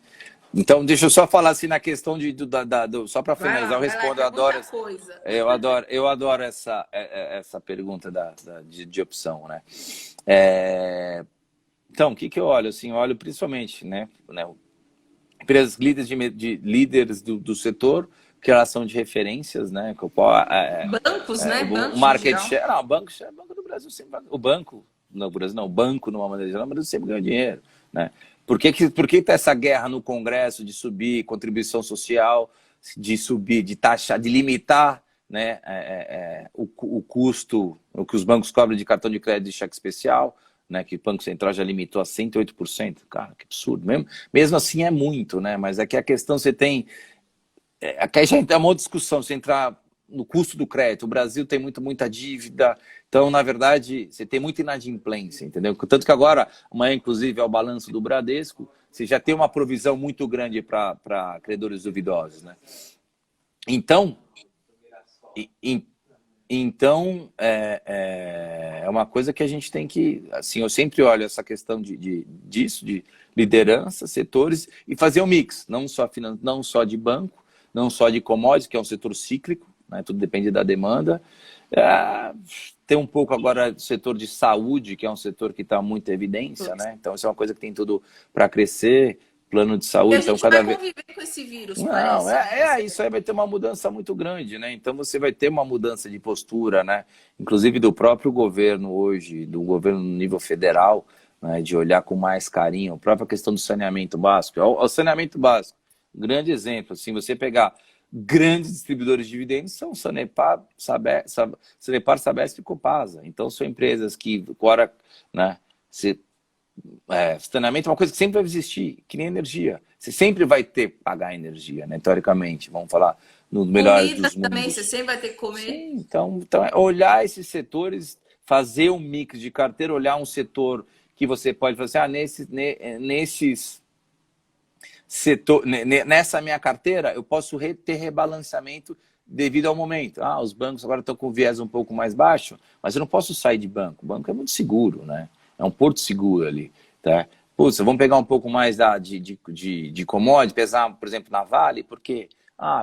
Então, deixa eu só falar assim na questão só para finalizar, eu respondo. Eu adoro essa pergunta de opção, né? Então, o que eu olho? Assim, eu olho principalmente, né? Empresas líderes do setor, que elas são de referências, né? Bancos, né? O market share, não, banco do Brasil sempre, o banco no Brasil, não, o banco numa maneira geral, o Brasil sempre ganha dinheiro, né? Por que tá essa guerra no Congresso de subir contribuição social, de subir, de taxar, de limitar, né, o custo, o que os bancos cobram de cartão de crédito e cheque especial, né, que o Banco Central já limitou a 108%? Cara, que absurdo. Mesmo assim é muito, né? Mas aqui a questão você tem... Aqui já é uma outra discussão, você entrar no custo do crédito. O Brasil tem muita dívida, então, na verdade, você tem muita inadimplência, entendeu? Tanto que agora, amanhã, inclusive, é o balanço do Bradesco, você já tem uma provisão muito grande para credores duvidosos, né? Então, é uma coisa que a gente tem que... Assim, eu sempre olho essa questão disso, de liderança, setores, e fazer um mix, não só de banco, não só de commodities, que é um setor cíclico, né? Tudo depende da demanda. Tem um pouco agora do setor de saúde, que é um setor que está muito em evidência, né? Então, isso é uma coisa que tem tudo para crescer, plano de saúde. E a gente vai conviver com esse vírus, parece. Isso aí vai ter uma mudança muito grande, né? Então, você vai ter uma mudança de postura, né? Inclusive do próprio governo hoje, do governo no nível federal, né? De olhar com mais carinho, a própria questão do saneamento básico. O saneamento básico, grande exemplo, assim, você pegar grandes distribuidores de dividendos são Sanepar, Sabesp e Copasa. Então, são empresas que agora, né, saneamento é uma coisa que sempre vai existir, que nem energia. Você sempre vai ter que pagar energia, né, teoricamente, vamos falar no melhor Comida dos mundos. também, você sempre vai ter que comer. Sim, então é olhar esses setores, fazer um mix de carteira, olhar um setor que você pode fazer, nessa minha carteira eu posso ter rebalanceamento devido ao momento. Os bancos agora estão com viés um pouco mais baixo, mas eu não posso sair de banco. O banco é muito seguro, né? É um porto seguro ali, tá? Putz, vamos pegar um pouco mais de commodity, pesar, por exemplo, na Vale, por quê?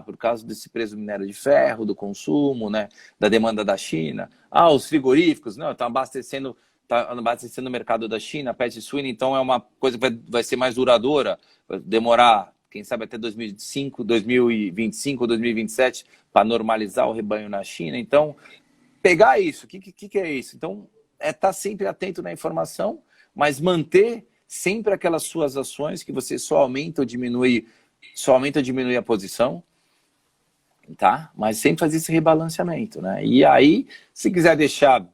Por causa desse preço do minério de ferro, do consumo, né? Da demanda da China. Os frigoríficos, não, estão abastecendo o mercado da China, pet suíno, então é uma coisa que vai ser mais duradoura, vai demorar, quem sabe, até 2025, 2027, para normalizar o rebanho na China. Então, pegar isso, o que é isso? Então, estar sempre atento na informação, mas manter sempre aquelas suas ações que você só aumenta ou diminui a posição, tá? Mas sempre fazer esse rebalanceamento, né? E aí, se quiser deixar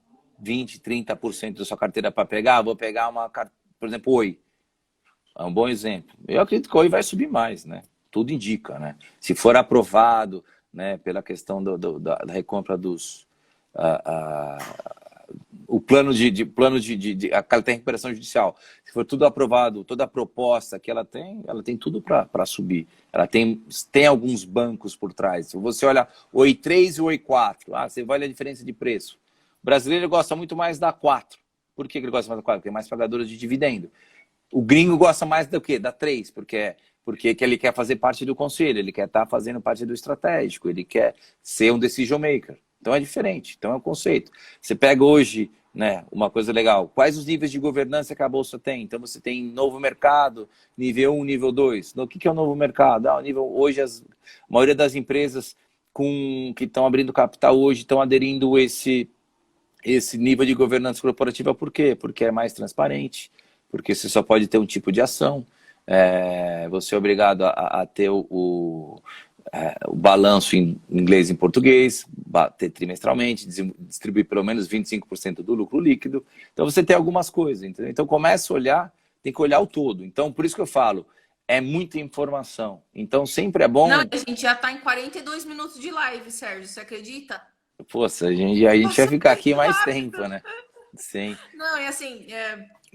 20%, 30% da sua carteira para pegar, vou pegar por exemplo, Oi. É um bom exemplo. Eu acredito que o Oi vai subir mais, né? Tudo indica, né? Se for aprovado, né, pela questão da recompra dos... o plano aquela tem recuperação judicial. Se for tudo aprovado, toda a proposta que ela tem tudo para subir. Ela tem alguns bancos por trás. Se você olha o Oi 3 e o Oi 4, você vai olhar a diferença de preço. O brasileiro gosta muito mais da 4. Por que ele gosta mais da 4? Porque é mais pagadora de dividendo. O gringo gosta mais do quê? Da 3, porque ele quer fazer parte do conselho, ele quer estar fazendo parte do estratégico, ele quer ser um decision maker. Então é diferente, então é um conceito. Você pega hoje, né, uma coisa legal, quais os níveis de governança que a Bolsa tem? Então você tem novo mercado, nível 1, nível 2. O que é o novo mercado? Hoje a maioria das empresas que estão abrindo capital hoje estão aderindo esse nível de governança corporativa. Por quê? Porque é mais transparente, porque você só pode ter um tipo de ação, você é obrigado a ter o balanço em inglês e em português, ter trimestralmente, distribuir pelo menos 25% do lucro líquido. Então você tem algumas coisas, entendeu? Então começa a olhar, tem que olhar o todo. Então por isso que eu falo, é muita informação. Então sempre é bom... Não, a gente já está em 42 minutos de live, Sérgio, você acredita? Poxa, a gente vai ficar aqui mais tempo, né? Sim. Não, e assim,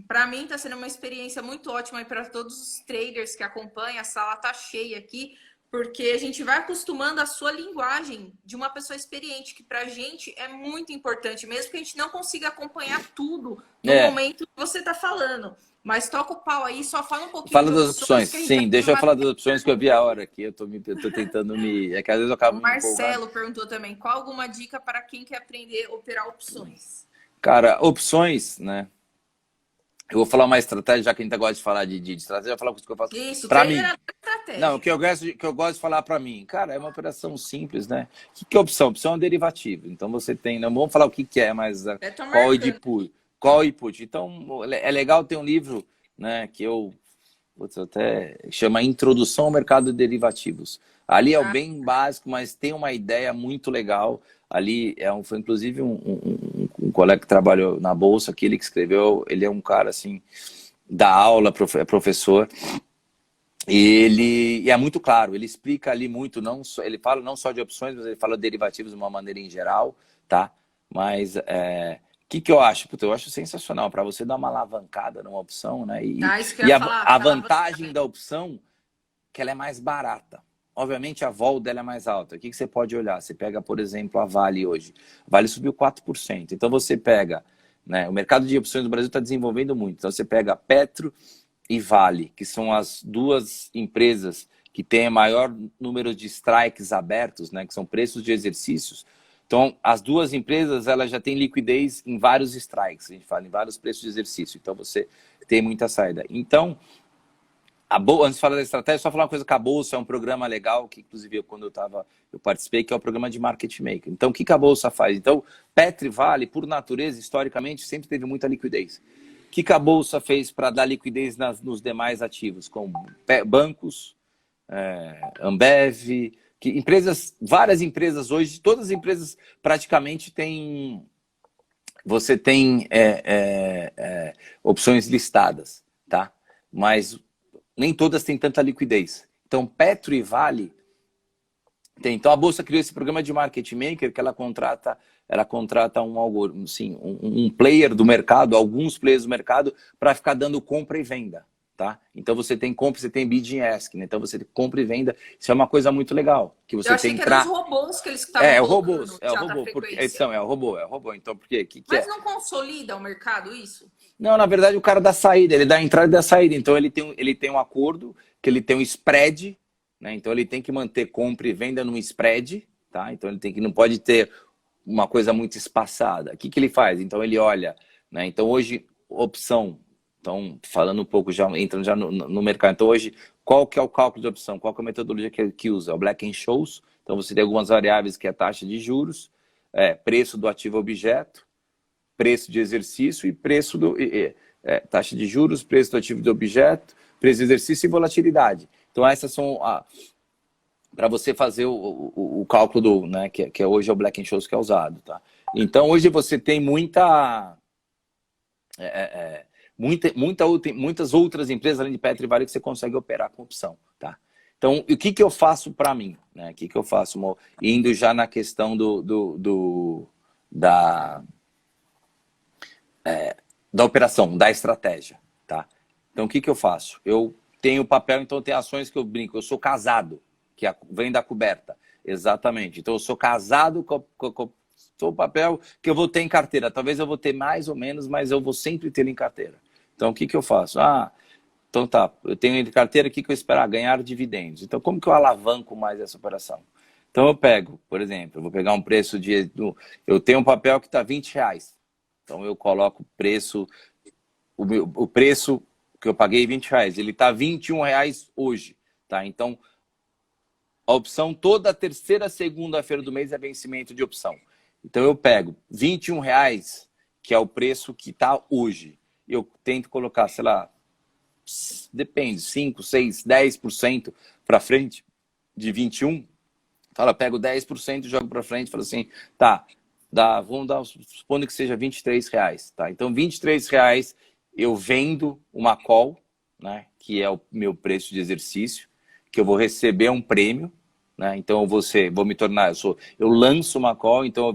para mim está sendo uma experiência muito ótima e para todos os traders que acompanham, a sala tá cheia aqui, porque a gente vai acostumando a sua linguagem de uma pessoa experiente, que para a gente é muito importante, mesmo que a gente não consiga acompanhar tudo no momento que você está falando. Mas toca o pau aí, só fala um pouquinho. Fala das opções, sim, deixa eu falar das opções que eu vi a hora aqui, eu tô tentando É que às vezes eu acabo O Marcelo perguntou também, qual alguma dica para quem quer aprender a operar opções? Cara, opções, né? Eu vou falar uma estratégia, já que a gente gosta de falar de estratégia, eu vou falar o que eu faço para mim. Não, o que eu gosto de falar para mim, cara, é uma operação simples, né? O que é opção? Opção é um derivativo. Então você tem, não vamos falar o que é, mas qual input. Então é legal ter um livro, né, que até chama Introdução ao Mercado de Derivativos. Ali é o bem básico, mas tem uma ideia muito legal. Ali foi inclusive um colega que trabalhou na Bolsa, que ele que escreveu, ele é um cara assim, dá aula, é professor, e é muito claro, ele explica ali muito, ele fala não só de opções, mas ele fala de derivativos de uma maneira em geral, tá? Mas que eu acho? Puta, eu acho sensacional para você dar uma alavancada numa opção, né? E a vantagem da opção que ela é mais barata. Obviamente a vol dela é mais alta. O que você pode olhar? Você pega, por exemplo, a Vale hoje. A Vale subiu 4%. Então você pega, né? O mercado de opções do Brasil está desenvolvendo muito. Então você pega Petro e Vale, que são as duas empresas que têm maior número de strikes abertos, né? Que são preços de exercícios. Então, as duas empresas elas já têm liquidez em vários strikes, a gente fala em vários preços de exercício. Então você tem muita saída. Então, antes de falar da estratégia, só falar uma coisa que a Bolsa é um programa legal, que inclusive quando eu participei, que é o programa de Market Maker. Então, o que a Bolsa faz? Então, Petro e Vale, por natureza, historicamente, sempre teve muita liquidez. O que a Bolsa fez para dar liquidez nos demais ativos? Com bancos, Ambev, que empresas, várias empresas hoje, todas as empresas praticamente têm, você tem opções listadas, tá? Mas nem todas têm tanta liquidez. Então, Petro e Vale tem. Então, a Bolsa criou esse programa de market maker que ela contrata um algoritmo, assim, um player do mercado, alguns players do mercado, para ficar dando compra e venda, tá? Então, você tem compra, você tem bid e ask, né? Então, você tem compra e venda. Isso é uma coisa muito legal. Que você Eu achei tem que eram os robôs que eles estavam o colocando robô, de alta porque frequência. é o robô. Então, por quê? Que Mas é? não consolida o mercado isso? Não, na verdade, o cara dá saída, ele dá a entrada e dá a saída. Então, ele tem um acordo, que ele tem um spread, né? Então, ele tem que manter compra e venda num spread, tá? Então, não pode ter uma coisa muito espaçada. O que ele faz? Então, ele olha, né? Então, hoje, opção. Então, falando um pouco, entrando já no mercado. Então, hoje, qual que é o cálculo de opção? Qual que é a metodologia que usa? É o Black-Scholes. Então, você tem algumas variáveis que é a taxa de juros, preço do ativo objeto, preço de exercício e preço taxa de juros, preço do ativo de objeto, preço de exercício e volatilidade. Então, essas são para você fazer o cálculo né, que hoje é o Black-Scholes que é usado, tá? Então, hoje você tem muitas outras empresas, além de Petro e Vale, que você consegue operar com opção, tá? Então, o que eu faço para mim? Né? O que eu faço? Indo já na questão da operação, da estratégia, tá? Então, o que eu faço? Eu tenho papel, então tem ações que eu brinco. Eu sou casado, que vem da coberta. Exatamente. Então, eu sou casado com o papel que eu vou ter em carteira. Talvez eu vou ter mais ou menos, mas eu vou sempre ter em carteira. Então, o que eu faço? Então tá, eu tenho em carteira, o que eu esperar? Ganhar dividendos. Então, como que eu alavanco mais essa operação? Então, eu pego, por exemplo, eu vou pegar um preço eu tenho um papel que está R$20. Então, eu coloco o preço que eu paguei R$20, ele está R$21 hoje, tá? Então, a opção toda terceira segunda-feira do mês é vencimento de opção. Então, eu pego R$21, que é o preço que está hoje. Eu tento colocar, sei lá, depende, 5, 6, 10% para frente de 21. Pego 10% e jogo para frente, falo assim, tá, supondo que seja R$23, tá? Então, R$23 eu vendo uma call, né, que é o meu preço de exercício, que eu vou receber um prêmio, né? Então, vou me tornar, eu lanço uma call, então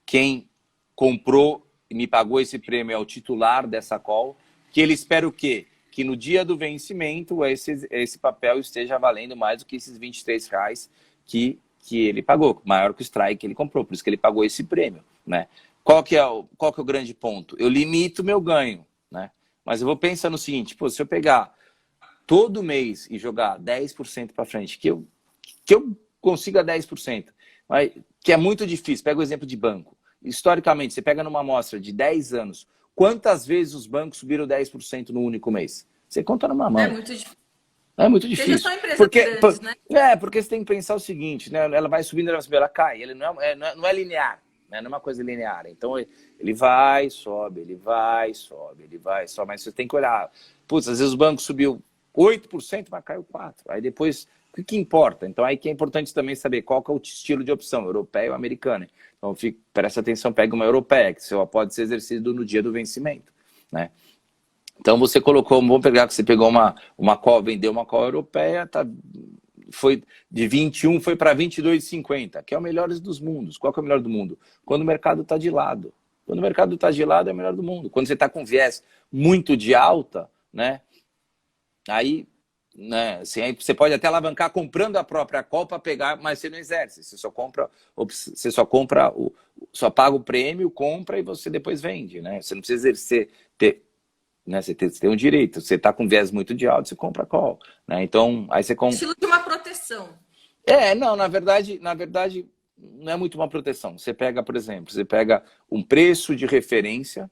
quem comprou e me pagou esse prêmio é o titular dessa call, que ele espera o quê? Que no dia do vencimento esse papel esteja valendo mais do que esses R$23 que ele pagou, maior que o strike que ele comprou, por isso que ele pagou esse prêmio, né? Qual que é o grande ponto? Eu limito meu ganho, né? Mas eu vou pensar no seguinte, se eu pegar todo mês e jogar 10% para frente, que eu consiga 10%, mas, que é muito difícil. Pega o exemplo de banco. Historicamente, você pega numa amostra de 10 anos, quantas vezes os bancos subiram 10% no único mês? Você conta numa mão. É muito difícil. É muito difícil. Seja só empresa grandes, né? Porque você tem que pensar o seguinte, né? Ela vai subindo, ela vai subindo, ela cai. Ele não é linear, né? Não é uma coisa linear. Então, ele vai, sobe, ele vai, sobe, ele vai, sobe. Mas você tem que olhar. Putz, às vezes o banco subiu 8%, mas caiu 4%. Aí depois, o que importa? Então, aí que é importante também saber qual que é o estilo de opção, europeia ou americana. Então, presta atenção, pega uma europeia, que só pode ser exercido no dia do vencimento, né? Então, você colocou, vamos pegar que você pegou uma call, vendeu uma call europeia, foi de 21, foi para 22,50, que é o melhor dos mundos. Qual que é o melhor do mundo? Quando o mercado está de lado. Quando o mercado está de lado, é o melhor do mundo. Quando você está com viés muito de alta, né? Aí, né, assim, aí você pode até alavancar comprando a própria call para pegar, mas você não exerce. Você só paga o prêmio, compra e você depois vende, né? Você não precisa exercer, né? Você tem um direito. Você está com viés muito de alto, você compra call, né? Então, aí você compra. Estilo de uma proteção. Não, na verdade, não é muito uma proteção. Você pega, por exemplo, um preço de referência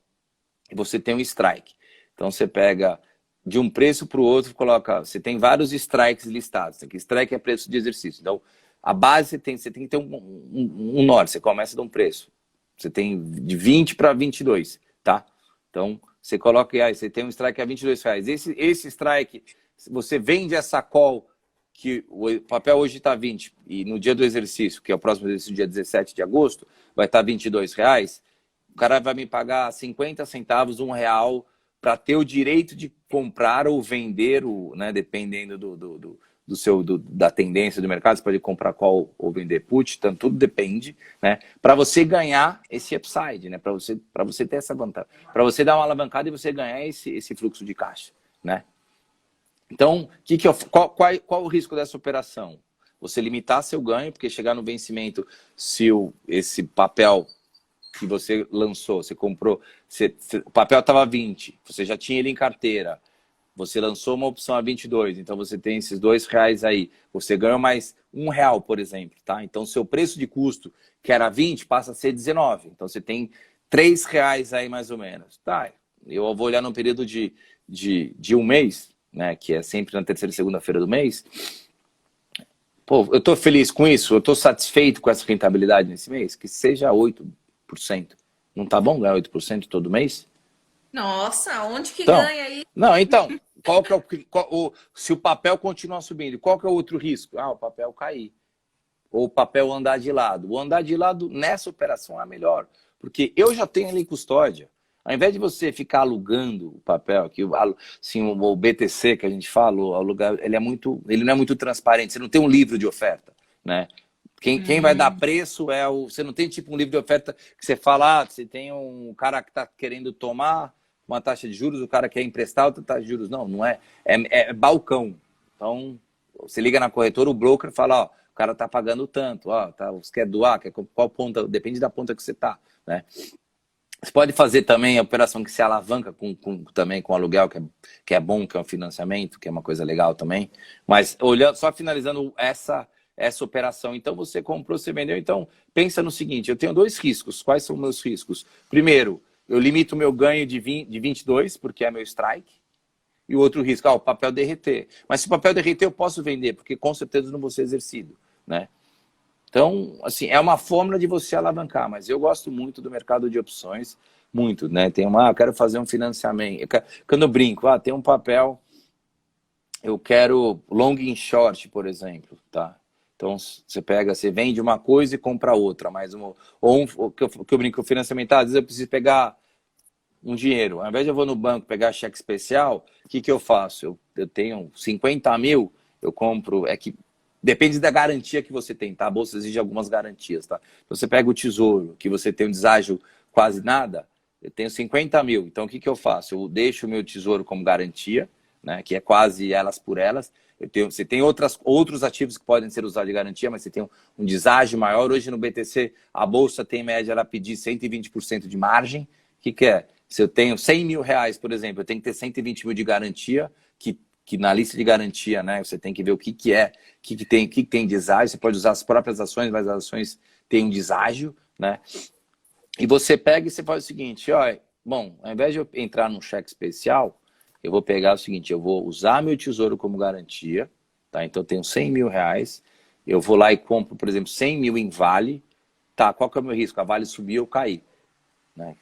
e você tem um strike. Então, você pega de um preço para o outro, você tem vários strikes listados. Strike é preço de exercício. Então, a base você tem que ter um norte. Você começa de um preço. Você tem de 20 para 22, tá? Então, você coloca aí, você tem um strike a R$22. Esse strike, você vende essa call que o papel hoje está 20 e no dia do exercício, que é o próximo exercício, dia 17 de agosto, vai estar R$ 22, o cara vai me pagar 50 centavos, R$ 1, para ter o direito de comprar ou vender, né, dependendo da tendência do mercado, você pode comprar qual ou vender put, então tudo depende, né, para você ganhar esse upside, né, para você ter essa vantagem, para você dar uma alavancada e você ganhar esse fluxo de caixa, né. Então, qual o risco dessa operação? Você limitar seu ganho, porque chegar no vencimento, se esse papel que você lançou, você comprou, o papel estava 20, você já tinha ele em carteira, você lançou uma opção a 22, então você tem esses R$ 2 aí, você ganhou mais R$ 1, por exemplo, tá? Então, seu preço de custo, que era 20, passa a ser 19, então você tem R$ 3 aí mais ou menos. Tá, eu vou olhar num período de um mês, né, que é sempre na terceira e segunda-feira do mês. Pô, eu estou feliz com isso? Eu estou satisfeito com essa rentabilidade nesse mês? Que seja 8%. Não tá bom ganhar 8% todo mês? Nossa, onde que Então, ganha aí? não, então, se o papel continuar subindo, qual que é o outro risco? O papel cair. Ou o papel andar de lado. O andar de lado nessa operação é melhor. Porque eu já tenho ali custódia. Ao invés de você ficar alugando o papel, que assim, o BTC que a gente fala, alugar, ele não é muito transparente, você não tem um livro de oferta, né? Quem vai dar preço você não tem tipo um livro de oferta que você fala, você tem um cara que está querendo tomar uma taxa de juros, o cara quer emprestar outra taxa de juros. Não é. É balcão. Então, você liga na corretora, o broker fala, o cara está pagando tanto, você quer doar, qual ponta, depende da ponta que você está, né? Você pode fazer também a operação que se alavanca também com aluguel, que é bom, que é um financiamento, que é uma coisa legal também. Mas só finalizando essa operação. Então, você comprou, você vendeu. Então, pensa no seguinte, eu tenho 2 riscos. Quais são os meus riscos? Primeiro, eu limito o meu ganho de 22, porque é meu strike. E o outro risco, o papel derreter. Mas se o papel derreter, eu posso vender, porque com certeza não vou ser exercido, né? Então, assim, é uma fórmula de você alavancar, mas eu gosto muito do mercado de opções, muito, né? Tem eu quero fazer um financiamento. Quando eu brinco, tem um papel, eu quero long and short, por exemplo, tá? Então, você vende uma coisa e compra outra, o que eu brinco, o financiamento, às vezes eu preciso pegar um dinheiro. Ao invés de eu vou no banco pegar cheque especial, o que eu faço? Eu tenho 50 mil, eu compro, depende da garantia que você tem, tá? A bolsa exige algumas garantias, tá? Então, você pega o tesouro, que você tem um deságio quase nada, eu tenho 50 mil. Então, o que eu faço? Eu deixo o meu tesouro como garantia, né? Que é quase elas por elas. Você tem outros ativos que podem ser usados de garantia, mas você tem um deságio maior. Hoje no BTC, a bolsa tem em média, ela pedir 120% de margem. O que é? Se eu tenho 100 mil reais, por exemplo, eu tenho que ter 120 mil de garantia, que na lista de garantia, né, você tem que ver o que tem deságio. Você pode usar as próprias ações, mas as ações têm um deságio, né? E você pega e você faz o seguinte, bom, ao invés de eu entrar num cheque especial, eu vou pegar o seguinte, eu vou usar meu tesouro como garantia, tá? Então eu tenho 100 mil reais, eu vou lá e compro, por exemplo, 100 mil em Vale, tá? Qual que é o meu risco? A Vale subir ou cair, né?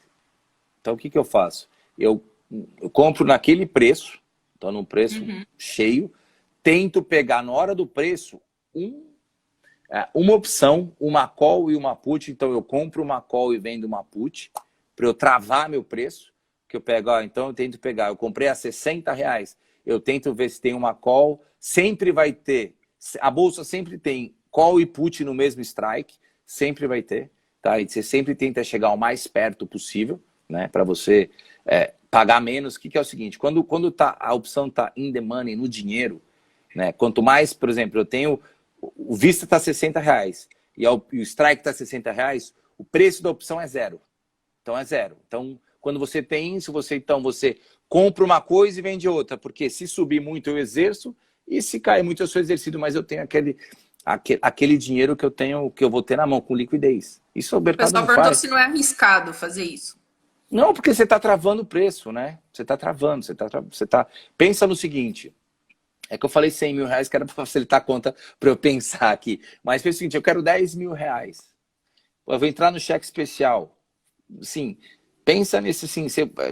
Então o que eu faço? Eu compro naquele preço, então num preço cheio, tento pegar na hora do preço uma opção, uma call e uma put. Então eu compro uma call e vendo uma put para eu travar meu preço, que eu pego, então eu tento pegar, eu comprei a 60 reais, eu tento ver se tem uma call, sempre vai ter, a bolsa sempre tem call e put no mesmo strike, sempre vai ter, tá? E você sempre tenta chegar o mais perto possível, né, para você pagar menos. O que é o seguinte, quando a opção está in the money, no dinheiro, né, quanto mais, por exemplo, eu tenho, o Vista está 60 reais e o strike está 60 reais, o preço da opção é zero. Então é zero. Então, quando você tem isso, você compra uma coisa e vende outra, porque se subir muito eu exerço e se cair muito eu sou exercido, mas eu tenho aquele dinheiro que eu vou ter na mão com liquidez. Isso o mercado não faz. O pessoal perguntou se não é arriscado fazer isso. Não, porque você está travando o preço, né? Você está travando, Pensa no seguinte, é que eu falei 100 mil reais, que era para facilitar a conta para eu pensar aqui. Mas pensa o seguinte, eu quero 10 mil reais. Eu vou entrar no cheque especial. Sim, pensa nesse, assim,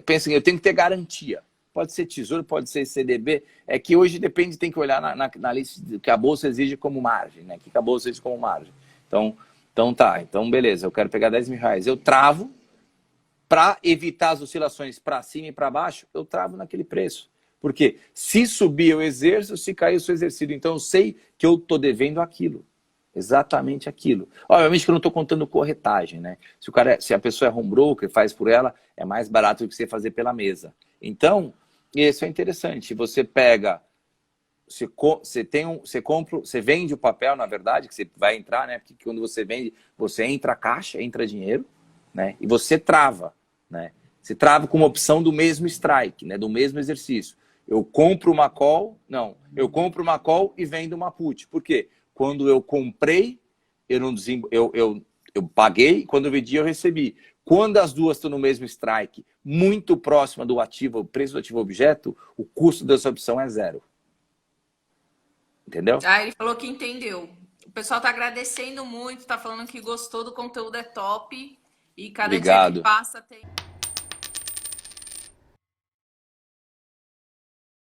pensa, eu tenho que ter garantia. pode ser tesouro, pode ser CDB. É que hoje depende, tem que olhar na lista que a bolsa exige como margem, né? Que a bolsa exige como margem. Então beleza, eu quero pegar 10 mil reais. Eu travo para evitar as oscilações para cima e para baixo, eu travo naquele preço. Porque se subir eu exerço, se cair eu sou exercido. Então eu sei que eu estou devendo aquilo. Exatamente aquilo. Obviamente que eu não estou contando corretagem, né? Se a pessoa é home broker, faz por ela, é mais barato do que você fazer pela mesa. Então, isso é interessante. Você pega, você compra, você vende o papel, na verdade, que você vai entrar, né? Porque quando você vende, você entra a caixa, entra dinheiro, né? E você trava, né? Você trava com uma opção do mesmo strike, né? Do mesmo exercício. Eu compro uma call e vendo uma put. Por quê? Quando eu comprei, eu paguei, quando eu vendi, eu recebi. Quando as duas estão no mesmo strike, muito próxima do ativo, o preço do ativo objeto, o custo dessa opção é 0. Entendeu? Ah, ele falou que entendeu. O pessoal tá agradecendo muito, tá falando que gostou do conteúdo, é top. E cada dia que Obrigado. passa tem